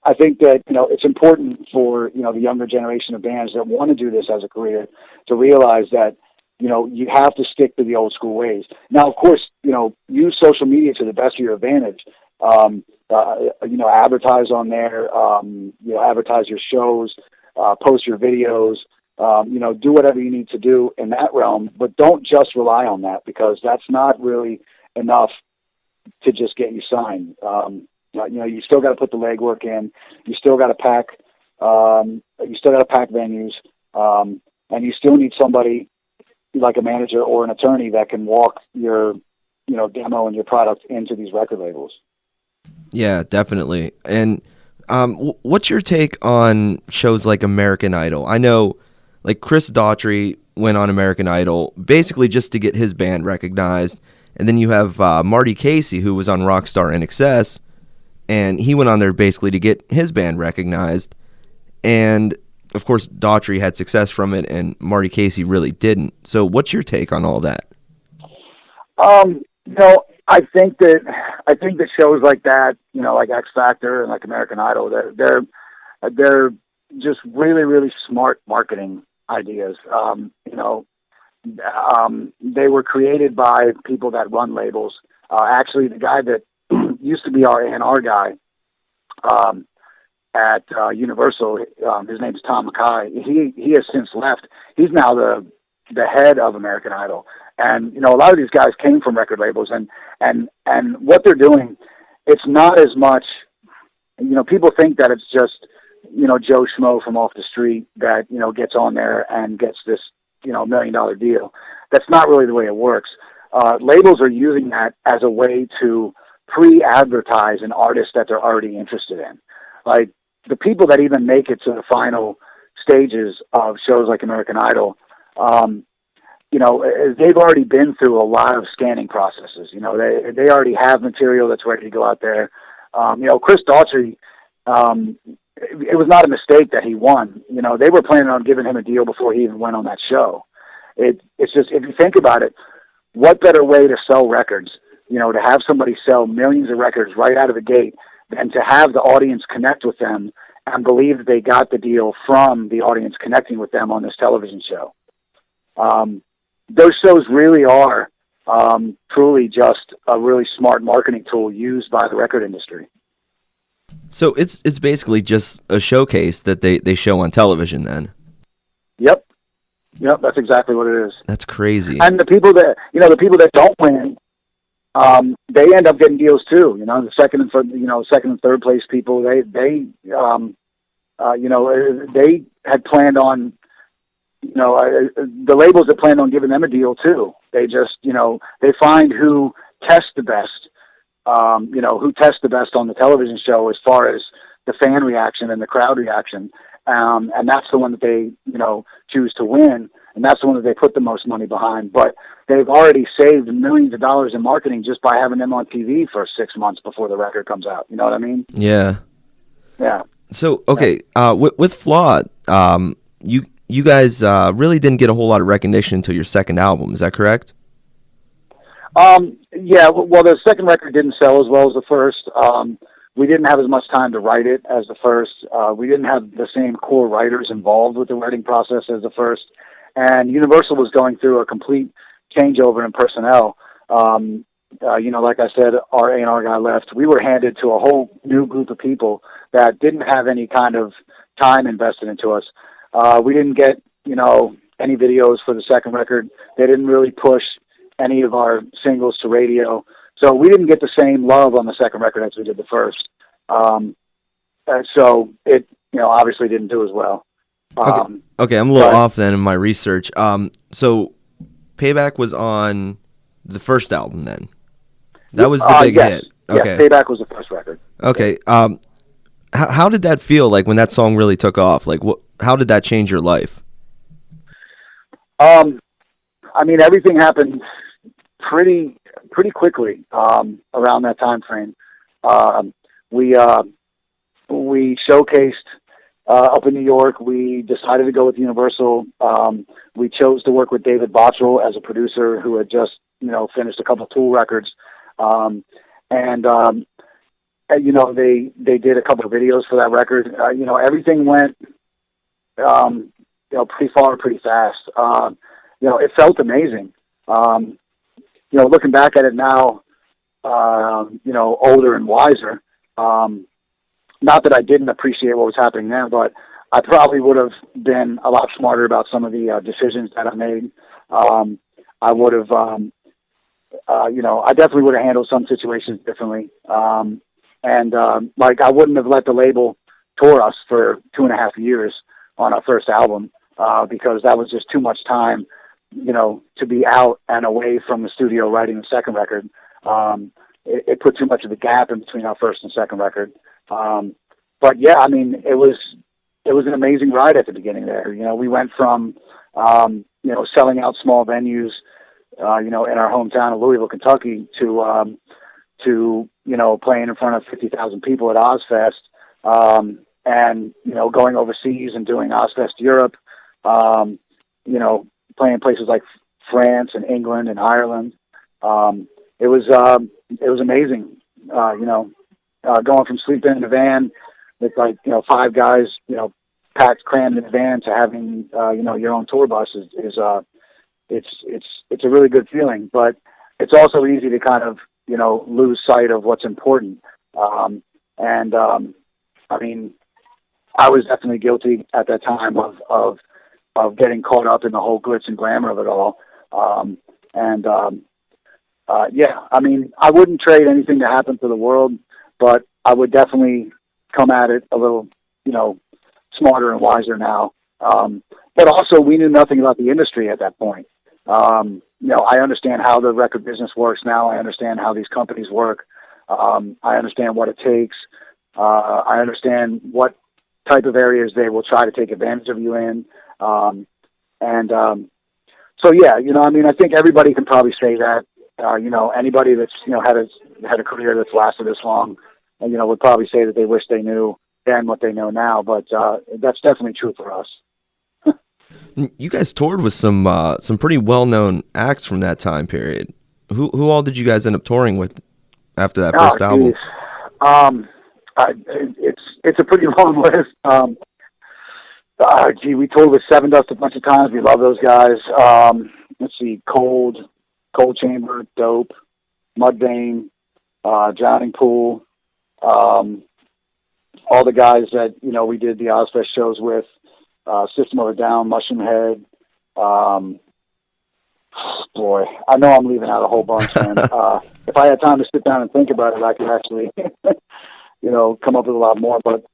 I think that, you know, it's important for, you know, the younger generation of bands that want to do this as a career to realize that, you know, you have to stick to the old school ways. Now, of course, you know, use social media to the best of your advantage. You know, advertise on there, you know, advertise your shows, post your videos, Do whatever you need to do in that realm, but don't just rely on that, because that's not really enough to just get you signed. You still got to put the legwork in. You still got to pack. You still got to pack venues, and you still need somebody like a manager or an attorney that can walk your, demo and your product into these record labels. Yeah, definitely. And what's your take on shows like American Idol? I know, like, Chris Daughtry went on American Idol basically just to get his band recognized. And then you have Marty Casey, who was on Rockstar NXS, and he went on there basically to get his band recognized. And, of course, Daughtry had success from it, and Marty Casey really didn't. So what's your take on all that? I think that shows like that, like X Factor and like American Idol, they're just really, really smart marketing ideas. They were created by people that run labels. Actually, the guy that used to be our A&R guy at Universal, his name's Tom Mackay. He has since left. He's now the head of American Idol. And, a lot of these guys came from record labels, and what they're doing, it's not as much, people think that it's just, Joe Schmo from off the street that, gets on there and gets this, $1 million deal. That's not really the way it works. Labels are using that as a way to pre-advertise an artist that they're already interested in. Like, the people that even make it to the final stages of shows like American Idol, they've already been through a lot of scanning processes. They already have material that's ready to go out there. Chris Daughtry, it was not a mistake that he won. They were planning on giving him a deal before he even went on that show. It's just, if you think about it, what better way to sell records, to have somebody sell millions of records right out of the gate than to have the audience connect with them and believe that they got the deal from the audience connecting with them on this television show. Those shows really are truly just a really smart marketing tool used by the record industry. So it's basically just a showcase that they show on television then? Yep, that's exactly what it is. That's crazy. And the people that don't win, they end up getting deals too. The second and third place people, they had planned on, the labels that planned on giving them a deal too. They just, they find who tests the best, who tests the best on the television show as far as the fan reaction and the crowd reaction. And that's the one that they, choose to win. And that's the one that they put the most money behind. But they've already saved millions of dollars in marketing just by having them on TV for 6 months before the record comes out. You know what I mean? Yeah. Yeah. So, okay, with Flaw, you guys really didn't get a whole lot of recognition until your second album. Is that correct? Yeah, well, the second record didn't sell as well as the first. We didn't have as much time to write it as the first. We didn't have the same core writers involved with the writing process as the first. And Universal was going through a complete changeover in personnel. Like I said, our A&R guy left. We were handed to a whole new group of people that didn't have any kind of time invested into us. We didn't get, any videos for the second record. They didn't really push any of our singles to radio. So we didn't get the same love on the second record as we did the first. So it, obviously didn't do as well. Okay, I'm a little off then in my research. So Payback was on the first album then? That was the big hit. Okay. Yes, Payback was the first record. Okay. How did that feel like when that song really took off? Like, how did that change your life? Everything happened pretty quickly around that time frame. We showcased up in New York. We decided to go with Universal. We chose to work with David Bottrell as a producer who had just finished a couple of Tool records. They did a couple of videos for that record. Everything went pretty far, pretty fast. It felt amazing. Looking back at it now, older and wiser, not that I didn't appreciate what was happening then, but I probably would have been a lot smarter about some of the decisions that I made. I would have, I definitely would have handled some situations differently. Like I wouldn't have let the label tour us for 2.5 years on our first album, because that was just too much time, to be out and away from the studio writing the second record. It put too much of a gap in between our first and second record. But yeah, I mean, it was an amazing ride at the beginning there. We went from, selling out small venues, in our hometown of Louisville, Kentucky, to playing in front of 50,000 people at Ozfest, and, going overseas and doing Ozfest Europe, playing places like France and England and Ireland. It was amazing, going from sleeping in a van with 5 guys, packed, crammed in a van, to having, your own tour bus is it's a really good feeling, but it's also easy to kind of, lose sight of what's important. I mean, I was definitely guilty at that time of getting caught up in the whole glitz and glamour of it all. Yeah, I mean, I wouldn't trade anything to happen for the world, but I would definitely come at it a little, smarter and wiser now. But also, we knew nothing about the industry at that point. I understand how the record business works now. I understand how these companies work. I understand what it takes. I understand what type of areas they will try to take advantage of you in. So yeah, I think everybody can probably say that. Anybody that's had a career that's lasted this long, would probably say that they wish they knew then what they know now. But that's definitely true for us. You guys toured with some pretty well-known acts from that time period. Who all did you guys end up touring with after that first album? It's a pretty long list. We toured with Seven Dust a bunch of times. We love those guys. Let's see, Cold Chamber, Dope, Mudvayne, Drowning Pool, all the guys that we did the Ozfest shows with, System of a Down, Mushroom Head. Boy, I know I'm leaving out a whole bunch, man. If I had time to sit down and think about it, I could actually, come up with a lot more. But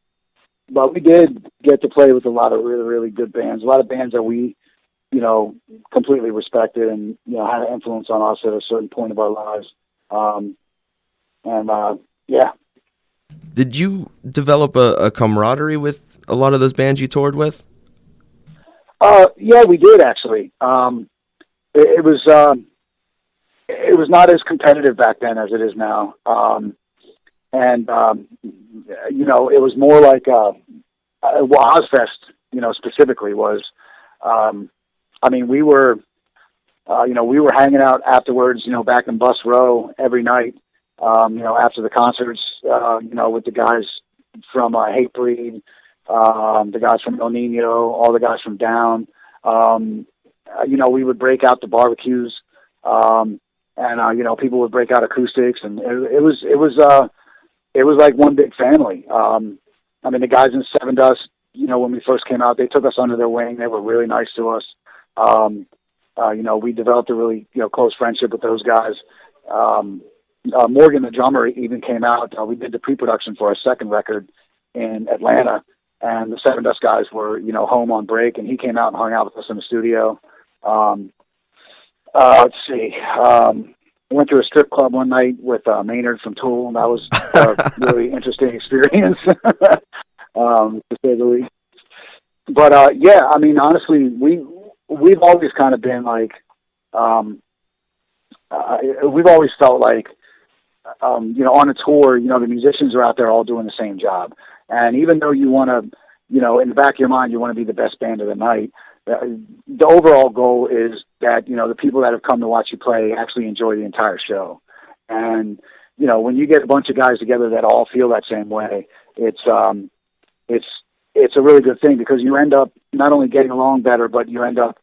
we did get to play with a lot of really, really good bands. A lot of bands that we, completely respected and, had an influence on us at a certain point of our lives. Yeah. Did you develop a camaraderie with a lot of those bands you toured with? Yeah, we did actually. It was not as competitive back then as it is now. It was more like, Ozfest, specifically was, we were hanging out afterwards, back in Bus Row every night, after the concerts, with the guys from Hatebreed, the guys from El Nino, all the guys from Down. We would break out the barbecues, and people would break out acoustics, and it was like one big family. The guys in Seven Dust, when we first came out, they took us under their wing. They were really nice to us. We developed a really, close friendship with those guys. Morgan, the drummer, even came out. We did the pre-production for our second record in Atlanta, and the Seven Dust guys were, home on break, and he came out and hung out with us in the studio. Let's see. I went to a strip club one night with Maynard from Tool, and that was a really interesting experience, to say the least. But honestly, we've always kind of been like, we've always felt like, on a tour, the musicians are out there all doing the same job, and even though you want to, in the back of your mind, you want to be the best band of the night. The overall goal is that, the people that have come to watch you play actually enjoy the entire show. And, when you get a bunch of guys together that all feel that same way, it's a really good thing, because you end up not only getting along better, but you end up,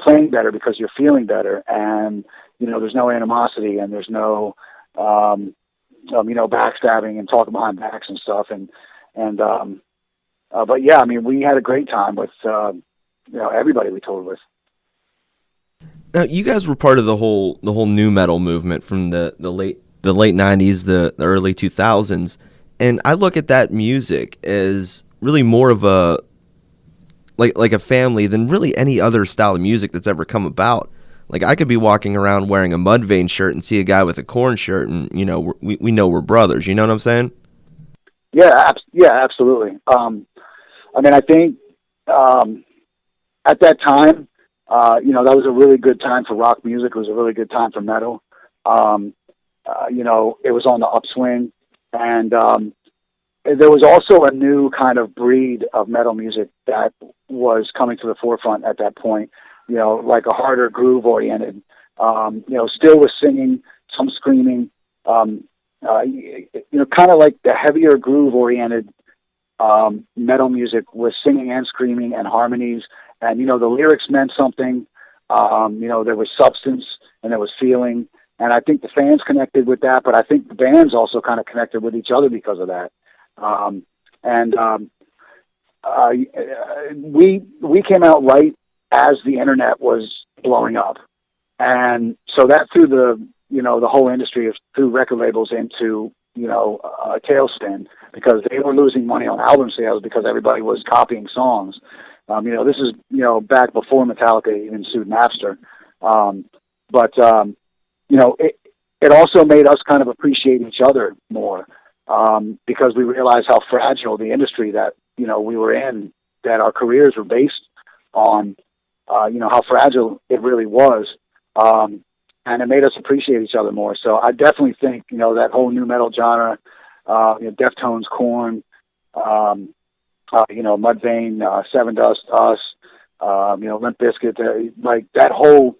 playing better because you're feeling better. And, there's no animosity, and there's no, backstabbing and talking behind backs and stuff. And But yeah, I mean, we had a great time with everybody we toured with. Now, you guys were part of the whole nu metal movement from the late 90s, the early 2000s, and I look at that music as really more of a like a family than really any other style of music that's ever come about. Like, I could be walking around wearing a Mudvayne shirt and see a guy with a Korn shirt, and we know we're brothers. You know what I'm saying? Yeah, absolutely. I mean, I think at that time, that was a really good time for rock music. It was a really good time for metal. It was on the upswing, and there was also a new kind of breed of metal music that was coming to the forefront at that point. Like a harder groove-oriented, still with singing, some screaming, kind of like the heavier groove-oriented metal music with singing and screaming and harmonies. And, the lyrics meant something. There was substance and there was feeling. And I think the fans connected with that, but I think the bands also kind of connected with each other because of that. We came out right as the internet was blowing up. And so that threw the whole industry threw record labels into, a tailspin, because they were losing money on album sales because everybody was copying songs. This is, back before Metallica even sued Napster. It also made us kind of appreciate each other more, because we realized how fragile the industry that, we were in, that our careers were based on, how fragile it really was. And it made us appreciate each other more. So I definitely think, that whole nu metal genre, Deftones, Korn, Mudvayne, Seven Dust, us, Limp Bizkit, like that whole,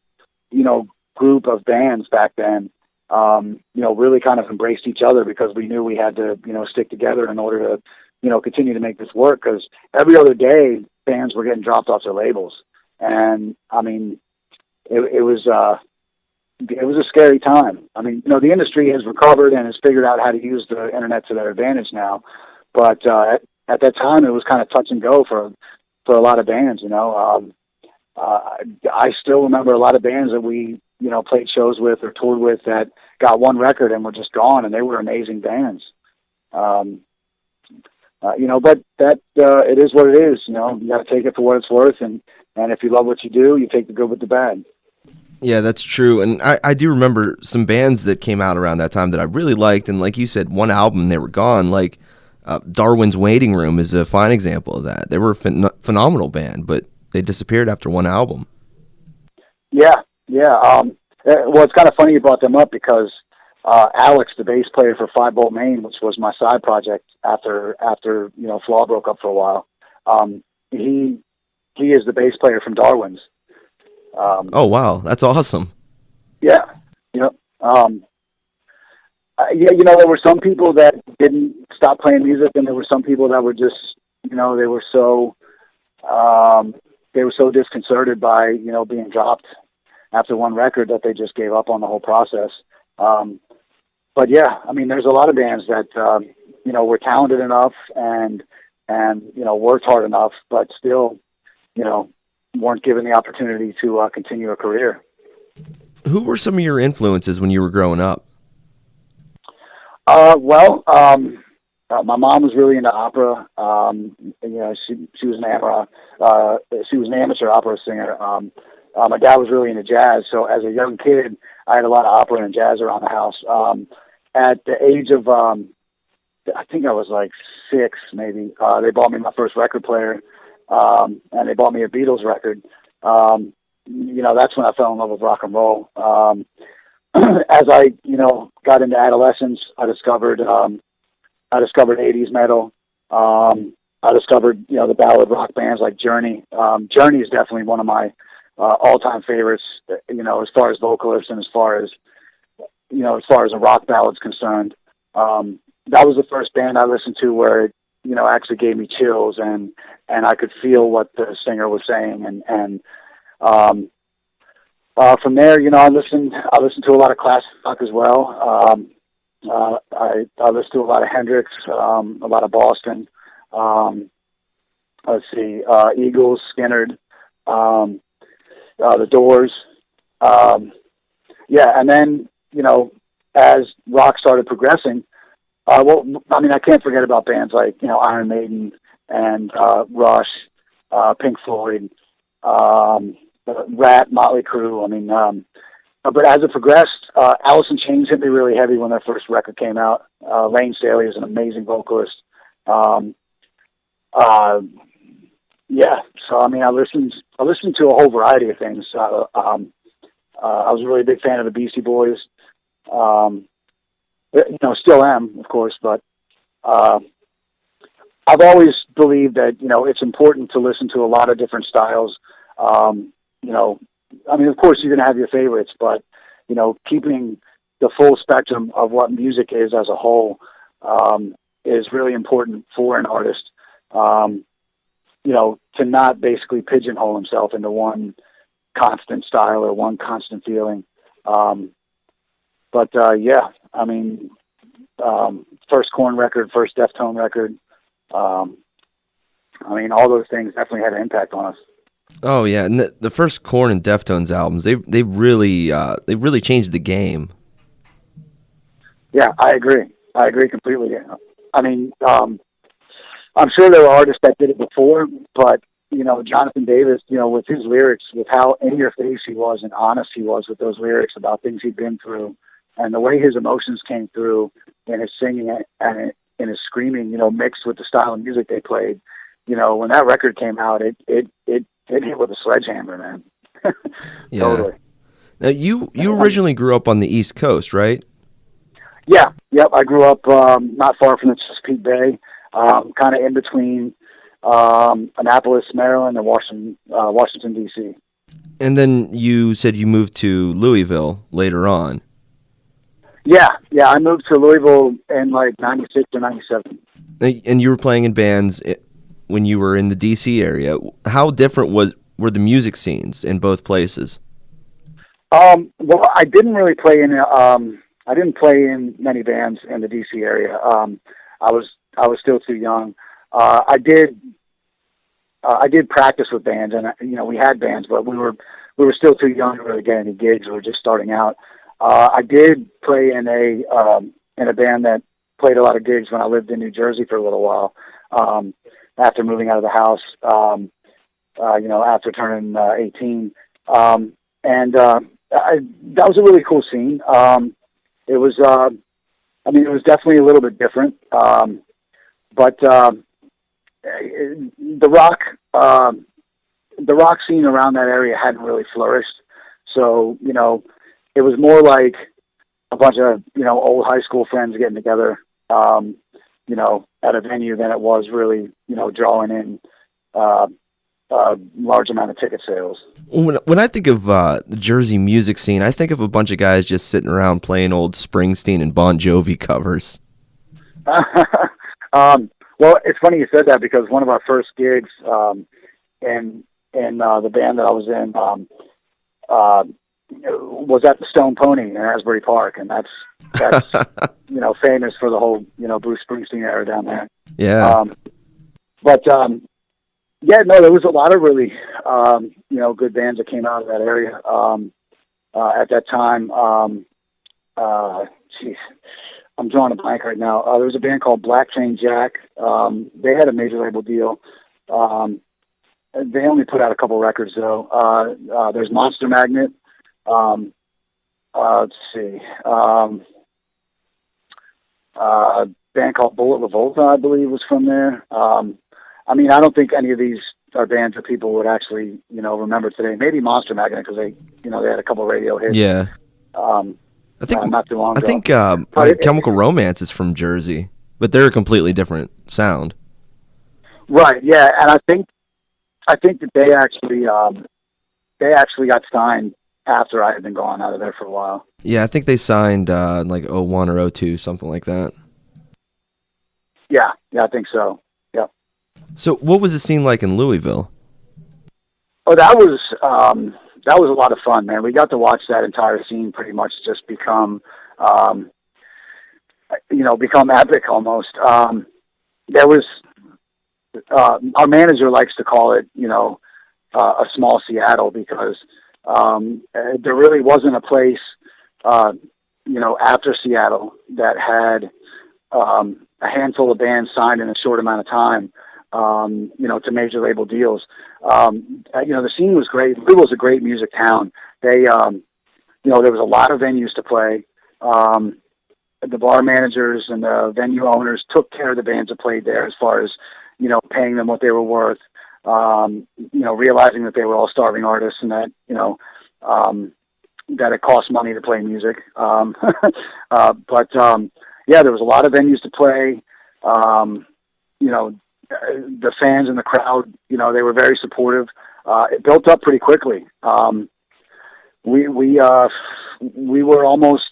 group of bands back then, really kind of embraced each other, because we knew we had to, stick together in order to, continue to make this work. Because every other day, bands were getting dropped off their labels. And I mean, it was a scary time. I mean, the industry has recovered and has figured out how to use the internet to their advantage now. But at that time, it was kind of touch and go for a lot of bands. I still remember a lot of bands that we played shows with or toured with that got one record and were just gone, and they were amazing bands. But that it is what it is. You got to take it for what it's worth, and if you love what you do, you take the good with the bad. Yeah, that's true. And I do remember some bands that came out around that time that I really liked, and like you said, one album and they were gone. Like Darwin's Waiting Room is a fine example of that. They were a phenomenal band, but they disappeared after one album. Yeah. Well, it's kind of funny you brought them up, because Alex, the bass player for 5 Bolt Maine, which was my side project after Flaw broke up for a while, he is the bass player from Darwin's. Oh wow, that's awesome. Yeah, there were some people that didn't stop playing music, and there were some people that were just, they were so disconcerted by, being dropped after one record that they just gave up on the whole process. But yeah, I mean, there's a lot of bands that, were talented enough and worked hard enough, but still, weren't given the opportunity to continue a career. Who were some of your influences when you were growing up? My mom was really into opera. She was an amateur opera singer. My dad was really into jazz. So as a young kid, I had a lot of opera and jazz around the house. At the age of, I think I was like 6, maybe, they bought me my first record player. And they bought me a Beatles record. That's when I fell in love with rock and roll. As I, got into adolescence, I discovered 80s metal. I discovered, the ballad rock bands like Journey. Journey is definitely one of my all-time favorites, as far as vocalists and as far as a rock ballad's concerned. That was the first band I listened to where it, actually gave me chills, and I could feel what the singer was saying. And from there, I listened to a lot of classic rock as well. I listened to a lot of Hendrix, a lot of Boston. let's see, Eagles, Skynyrd, the Doors. And then, as rock started progressing, I can't forget about bands like, Iron Maiden and Rush, Pink Floyd, Rat, Motley Crue. But as it progressed, Alice in Chains hit me really heavy when their first record came out. Lane Staley is an amazing vocalist. So I listened to a whole variety of things. I was a really big fan of the Beastie Boys. Still am, of course, but I've always believed that, it's important to listen to a lot of different styles. Of course you're going to have your favorites, but, keeping the full spectrum of what music is as a whole is really important for an artist, to not basically pigeonhole himself into one constant style or one constant feeling. First Korn record, first Deftone record. All those things definitely had an impact on us. Oh yeah, and the first Korn and Deftones albums, they really changed the game. Yeah, I agree completely. I'm sure there were artists that did it before, but Jonathan Davis, with his lyrics, with how in your face he was and honest he was with those lyrics about things he'd been through, and the way his emotions came through in his singing and in his screaming, mixed with the style of music they played. When that record came out, it hit with a sledgehammer, man. Yeah. Totally. Now you originally grew up on the East Coast, right? Yeah. Yep. I grew up not far from the Chesapeake Bay, kind of in between Annapolis, Maryland, and Washington D.C. And then you said you moved to Louisville later on. Yeah. I moved to Louisville in like 96 or 97. And you were playing in bands when you were in the D.C. area. How different were the music scenes in both places? Well, I didn't really play in. I didn't play in many bands in the D.C. area. I was still too young. I did practice with bands, and we had bands, but we were still too young to really get any gigs. We were just starting out. I did play in a band that played a lot of gigs when I lived in New Jersey for a little while. After moving out of the house, after turning 18, that was a really cool scene. It was definitely a little bit different, but the rock scene around that area hadn't really flourished. So it was more like a bunch of old high school friends getting together, at a venue than it was really, drawing in a large amount of ticket sales. When I think of the Jersey music scene, I think of a bunch of guys just sitting around playing old Springsteen and Bon Jovi covers. Well, it's funny you said that because one of our first gigs in the band that I was in was at the Stone Pony in Asbury Park, and that's famous for the whole Bruce Springsteen era down there. Yeah. There was a lot of really good bands that came out of that area at that time. I'm drawing a blank right now. There was a band called Black Chain Jack. They had a major label deal. They only put out a couple records though. There's Monster Magnet. Let's see. A band called Bullet Revolta, I believe, was from there. I don't think any of these are bands that people would actually, remember today. Maybe Monster Magnet because they had a couple radio hits. Yeah. I think not too long ago. I think Chemical Romance is from Jersey, but they're a completely different sound. Right. Yeah, and I think that they actually got signed after I had been gone out of there for a while. Yeah, I think they signed in like 01 or 02, something like that. Yeah, I think so. Yep. So what was the scene like in Louisville? Oh, that was a lot of fun, man. We got to watch that entire scene pretty much just become epic almost. There was our manager likes to call it, a small Seattle, because there really wasn't a place, after Seattle that had a handful of bands signed in a short amount of time, to major label deals. The scene was great. Louisville was a great music town. They, there was a lot of venues to play. The bar managers and the venue owners took care of the bands that played there, as far as, paying them what they were worth, realizing that they were all starving artists, and that, that it cost money to play music. There was a lot of venues to play. The fans and the crowd, they were very supportive. It built up pretty quickly. We were almost,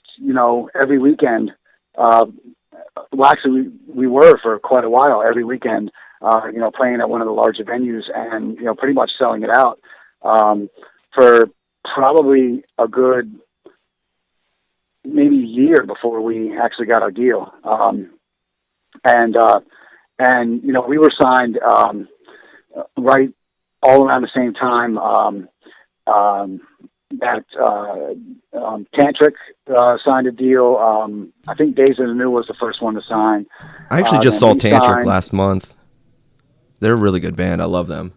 every weekend. Actually, we were for quite a while every weekend, playing at one of the larger venues, and, pretty much selling it out for probably a good maybe year before we actually got our deal. We were signed right all around the same time that Tantric signed a deal. I think Days of the New was the first one to sign. I actually just saw Tantric last month. They're a really good band. I love them.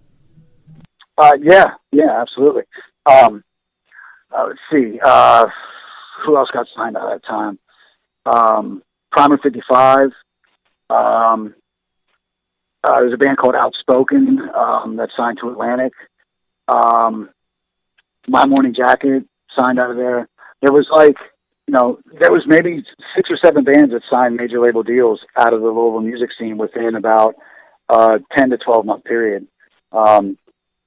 Yeah, absolutely. Let's see. Who else got signed at that time? Primer 55. There's a band called Outspoken that signed to Atlantic. My Morning Jacket signed out of there. There was there was maybe 6 or 7 bands that signed major label deals out of the Louisville music scene within about 10 to 12 month period. But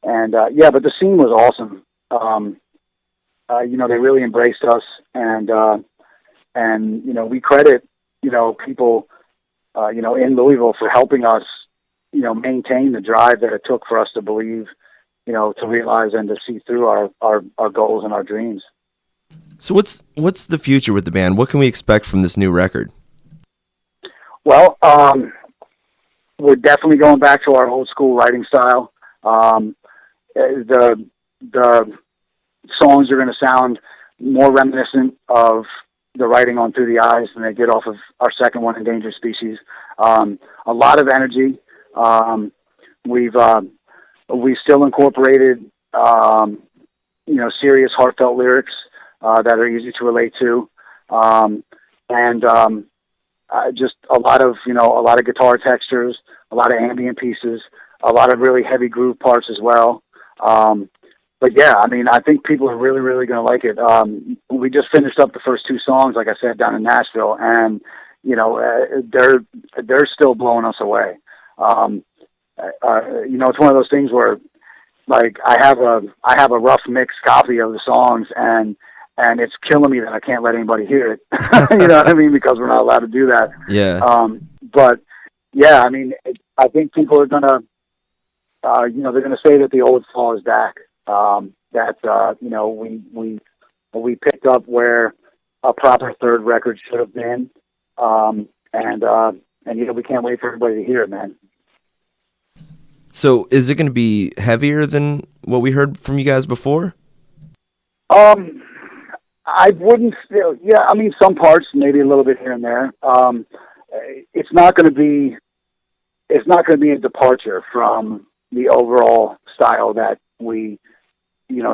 the scene was awesome. They really embraced us, and we credit, people, in Louisville for helping us, maintain the drive that it took for us to believe, to realize and to see through our goals and our dreams. So what's the future with the band? What can we expect from this new record? Well, we're definitely going back to our old school writing style. The songs are going to sound more reminiscent of the writing on Through the Eyes than they did off of our second one, Endangered Species. A lot of energy. We've still incorporated, serious, heartfelt lyrics that are easy to relate to, just a lot of guitar textures, a lot of ambient pieces, a lot of really heavy groove parts as well. I think people are really, really going to like it. We just finished up the first 2 songs, like I said, down in Nashville, and they're still blowing us away. It's one of those things where, like, I have a rough mix copy of the songs, and it's killing me that I can't let anybody hear it. You know what I mean? Because we're not allowed to do that. Yeah. I think people are gonna, they're gonna say that the old Flaw is back. We picked up where a proper third record should have been, we can't wait for everybody to hear it, man. So is it going to be heavier than what we heard from you guys before? I wouldn't feel, some parts, maybe a little bit here and there. It's not going to be a departure from the overall style that we,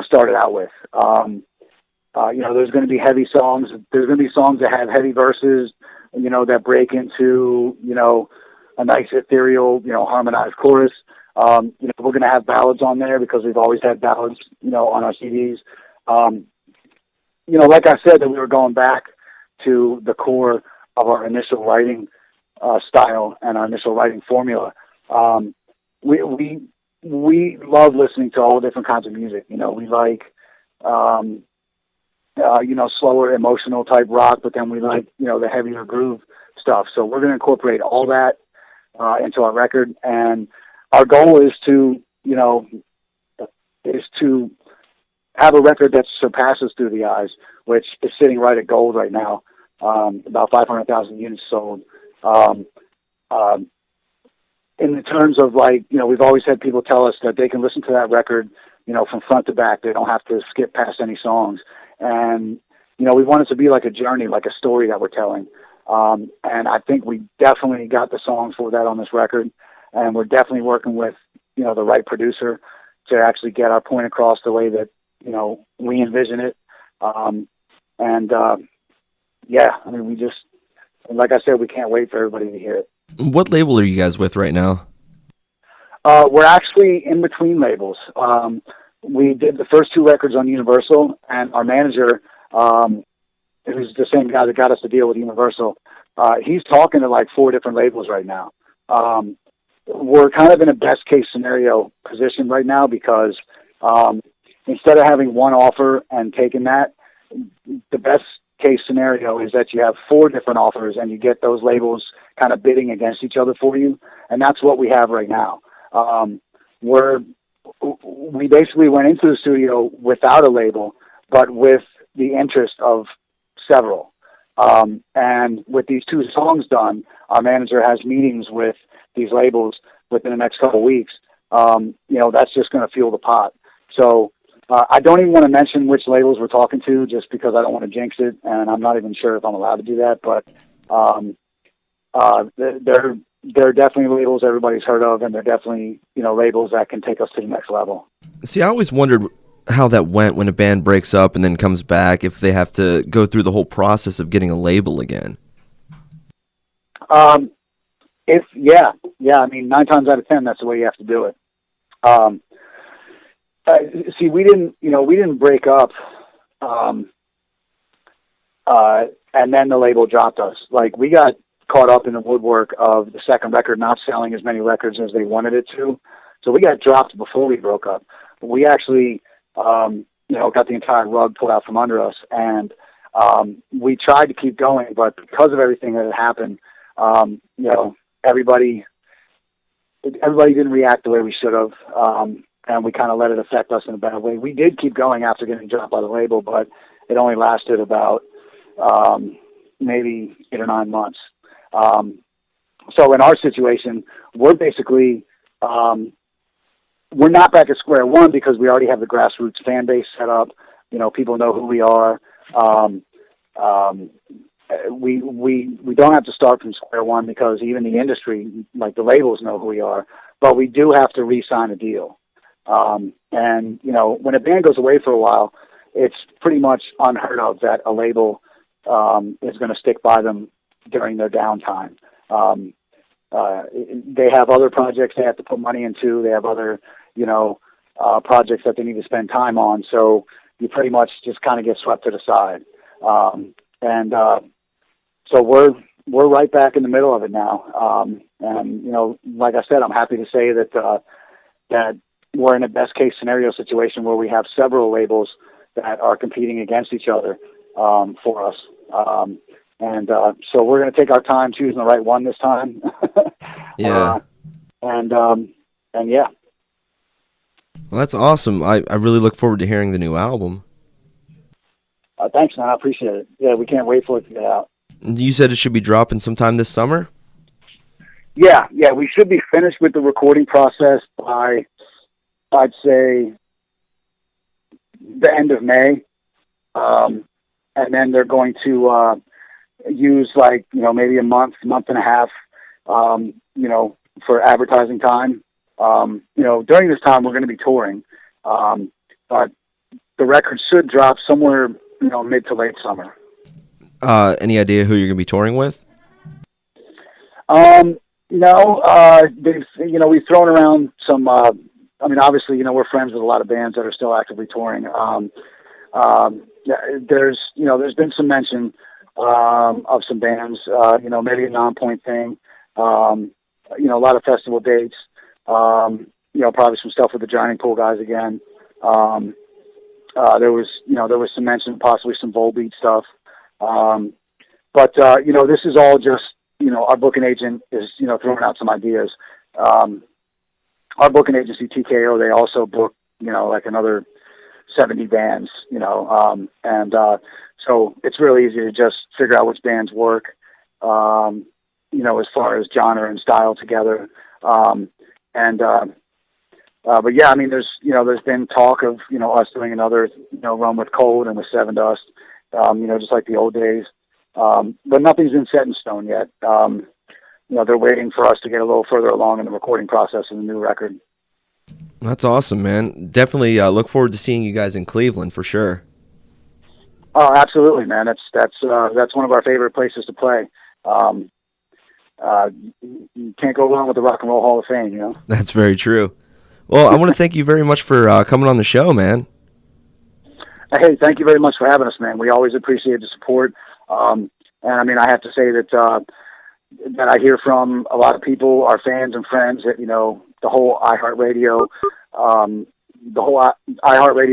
started out with. There's going to be heavy songs. There's going to be songs that have heavy verses, that break into, a nice ethereal, harmonized chorus. We're going to have ballads on there because we've always had ballads, on our CDs. Like I said, that we were going back to the core of our initial writing style and our initial writing formula. We love listening to all different kinds of music. We like, slower, emotional type rock, but then we like, the heavier groove stuff. So we're going to incorporate all that into our record, and our goal is to have a record that surpasses Through the Eyes, which is sitting right at gold right now, about 500,000 units sold. in the terms of like, we've always had people tell us that they can listen to that record, from front to back. They don't have to skip past any songs. And, we want it to be like a journey, like a story that we're telling. And I think we definitely got the songs for that on this record. And we're definitely working with, the right producer to actually get our point across the way that, we envision it. We just, like I said, we can't wait for everybody to hear it. What label are you guys with right now? We're actually in between labels. We did the first 2 records on Universal, and our manager, who's the same guy that got us to deal with Universal, he's talking to like 4 different labels right now. We're kind of in a best case scenario position right now because instead of having one offer and taking that, the best case scenario is that you have 4 different offers and you get those labels kind of bidding against each other for you. And that's what we have right now. We basically went into the studio without a label, but with the interest of several. And with these 2 songs done, our manager has meetings with these labels within the next couple of weeks. That's just going to fuel the pot. So I don't even want to mention which labels we're talking to just because I don't want to jinx it, and I'm not even sure if I'm allowed to do that. But they're definitely labels everybody's heard of, and they're definitely, labels that can take us to the next level. See, I always wondered how that went when a band breaks up and then comes back, if they have to go through the whole process of getting a label again. I mean, 9 times out of 10, that's the way you have to do it. See, we didn't break up, and then the label dropped us. Like, we got caught up in the woodwork of the second record not selling as many records as they wanted it to. So we got dropped before we broke up. We actually, got the entire rug pulled out from under us, and we tried to keep going, but because of everything that had happened, everybody didn't react the way we should have, and we kind of let it affect us in a bad way. We did keep going after getting dropped by the label, but it only lasted about maybe 8 or 9 months. So in our situation, we're basically, we're not back at square one because we already have the grassroots fan base set up. People know who we are. We don't have to start from square one because even the industry, like the labels, know who we are. But we do have to re-sign a deal. And when a band goes away for a while, it's pretty much unheard of that a label is going to stick by them during their downtime. They have other projects they have to put money into. They have other, projects that they need to spend time on. So you pretty much just kind of get swept to the side. So we're right back in the middle of it now. Like I said, I'm happy to say that we're in a best case scenario situation where we have several labels that are competing against each other for us. So we're going to take our time choosing the right one this time. Yeah. Yeah. Well, that's awesome. I really look forward to hearing the new album. Thanks, man. I appreciate it. Yeah, we can't wait for it to get out. You said it should be dropping sometime this summer? Yeah. We should be finished with the recording process by, I'd say, the end of May. And then they're going to use maybe a month and a half, for advertising time. During this time we're going to be touring, but the record should drop somewhere, mid to late summer. Any idea who you're going to be touring with? We've thrown around some, obviously, we're friends with a lot of bands that are still actively touring. There's been some mention of some bands, maybe a Non-Point thing, a lot of festival dates, probably some stuff with the Drowning Pool guys again. There was some mention, possibly some Volbeat stuff. But this is all just, our booking agent is, throwing out some ideas. Our booking agency, TKO, they also book, another 70 bands, so it's really easy to just figure out which bands work, as far as genre and style together. But yeah, I mean, there's been talk of, us doing another, run with Cold and with Seven Dust, just like the old days. But nothing's been set in stone yet. They're waiting for us to get a little further along in the recording process of the new record. That's awesome, man. Definitely look forward to seeing you guys in Cleveland for sure. Oh, absolutely, man. That's one of our favorite places to play. You can't go wrong with the Rock and Roll Hall of Fame, That's very true. Well, I want to thank you very much for coming on the show, man. Hey, thank you very much for having us, man. We always appreciate the support. And I mean, I have to say that I hear from a lot of people, our fans and friends, that the whole iHeartRadio,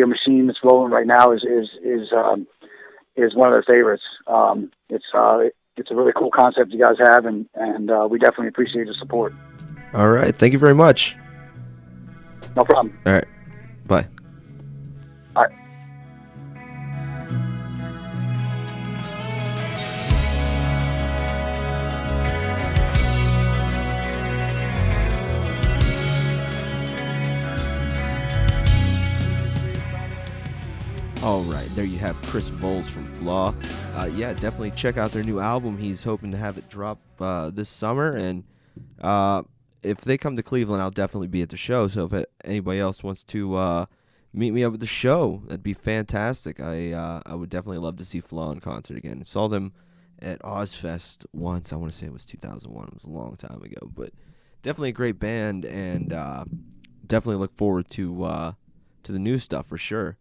machine that's rolling right now is one of their favorites. It's a really cool concept you guys have, and we definitely appreciate the support. All right, thank you very much. No problem. All right, bye. All right. All right, there you have Chris Volz from Flaw. Yeah, definitely check out their new album. He's hoping to have it drop this summer, and if they come to Cleveland, I'll definitely be at the show. So if anybody else wants to meet me up at the show, that'd be fantastic. I would definitely love to see Flaw in concert again. I saw them at Ozfest once. I want to say it was 2001. It was a long time ago, but definitely a great band, and definitely look forward to the new stuff for sure.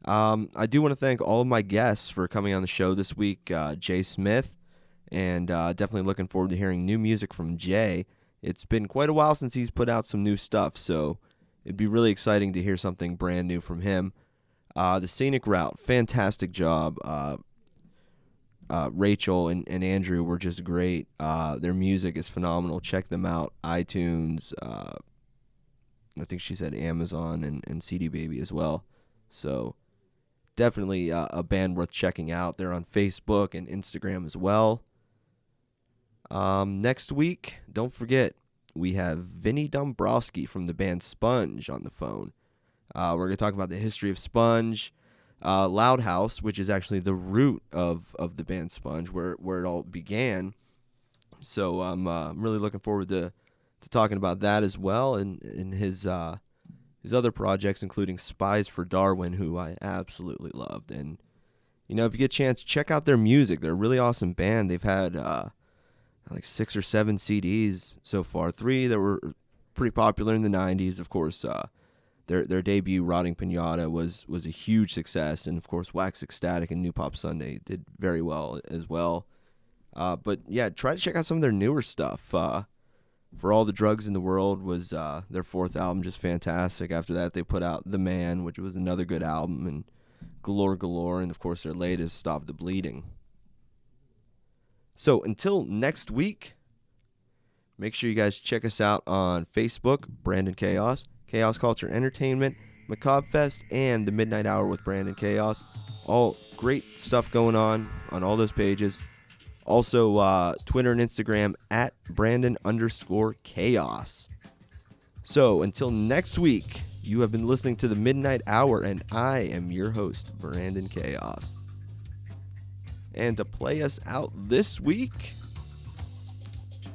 I do want to thank all of my guests for coming on the show this week. Jay Smith, and definitely looking forward to hearing new music from Jay. It's been quite a while since he's put out some new stuff, so it'd be really exciting to hear something brand new from him. The Scenic Route, fantastic job. Rachel and Andrew were just great. Their music is phenomenal. Check them out. iTunes, I think she said Amazon and CD Baby as well. So definitely a band worth checking out. They're on Facebook and Instagram as well. Next week, don't forget, we have Vinny Dombrowski from the band Sponge on the phone. We're going to talk about the history of Sponge, Loud House, which is actually the root of the band Sponge, where it all began. So I'm really looking forward to talking about that as well, and his other projects, including Spies for Darwin, who I absolutely loved. And, if you get a chance, check out their music. They're a really awesome band. They've had like 6 or 7 CDs so far. 3 that were pretty popular in the 90s. Of course, their debut, Rotting Pinata, was a huge success. And, of course, Wax Ecstatic and New Pop Sunday did very well as well. But, yeah, try to check out some of their newer stuff. For All the Drugs in the World was their 4th album, just fantastic. After that, they put out The Man, which was another good album, and Galore, and of course their latest, Stop the Bleeding. So until next week, make sure you guys check us out on Facebook, Brandyn Chaos, Chaos Culture Entertainment, Macabre Fest, and The Midnight Hour with Brandyn Chaos. All great stuff going on all those pages. Also, Twitter and Instagram at Brandyn_Chaos. So, until next week, you have been listening to The Midnight Hour, and I am your host, Brandyn Chaos. And to play us out this week,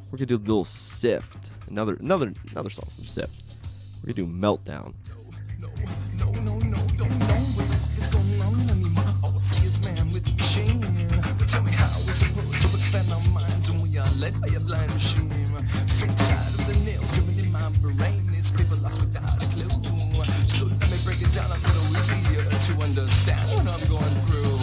we're going to do a little Sift. Another song from Sift. We're going to do Meltdown. No, what the fuck is going on anymore? All I see is man with a machine. But tell me how we're supposed to expand our minds when we are led by a blind machine. So tired of the nails driven in my brain. It's people lost without a clue. So let me break it down a little easier to understand what I'm going through.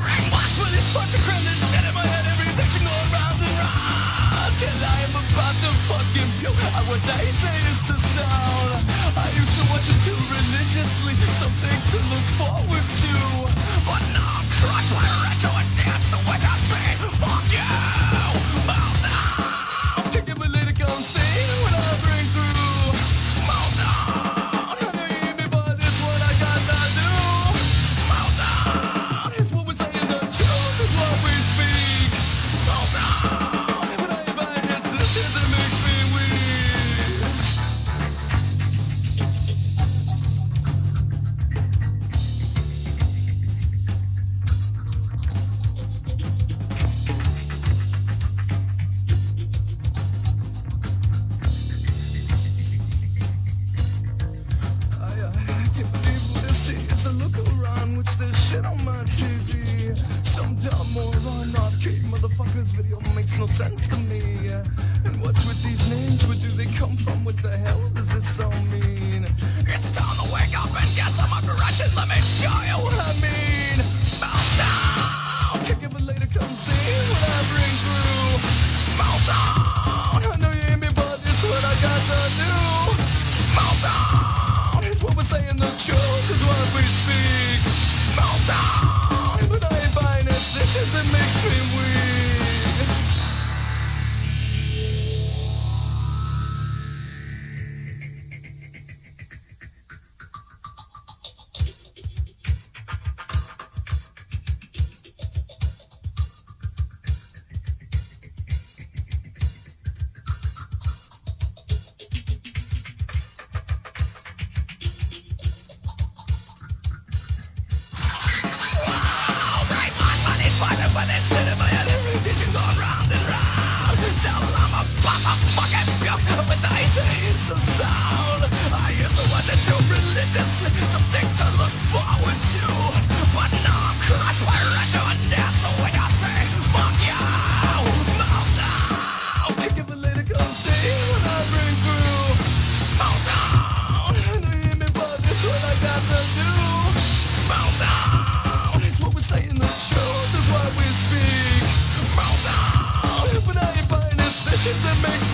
Brainwashed with this fucking crap that's set in my head. Everything go around and round till I am about to fucking puke. What they say is the sound. I used to watch it too religiously, something to look forward to. But now I'm crushed by a retro and dance to what I say. Fuck you! Meltdown! Can't give a lyric on scene when I bring through. Meltdown! I know you hear me, but it's what I gotta do. Meltdown! It's what we say in the truth, it's what we speak. Meltdown! But I ain't buying this, it makes me weak. this video makes no sense to me. And what's with these names? Where do they come from? What the hell does this all mean? It's time to wake up and get some aggression. Let me show you what I mean. Meltdown. Kick it, but later come see what I bring through. Meltdown. I know you hear me, but it's what I got to do. Meltdown. It's what we're saying, the truth is what we speak. Meltdown. But I ain't buying it. This shit that makes me weak. That makes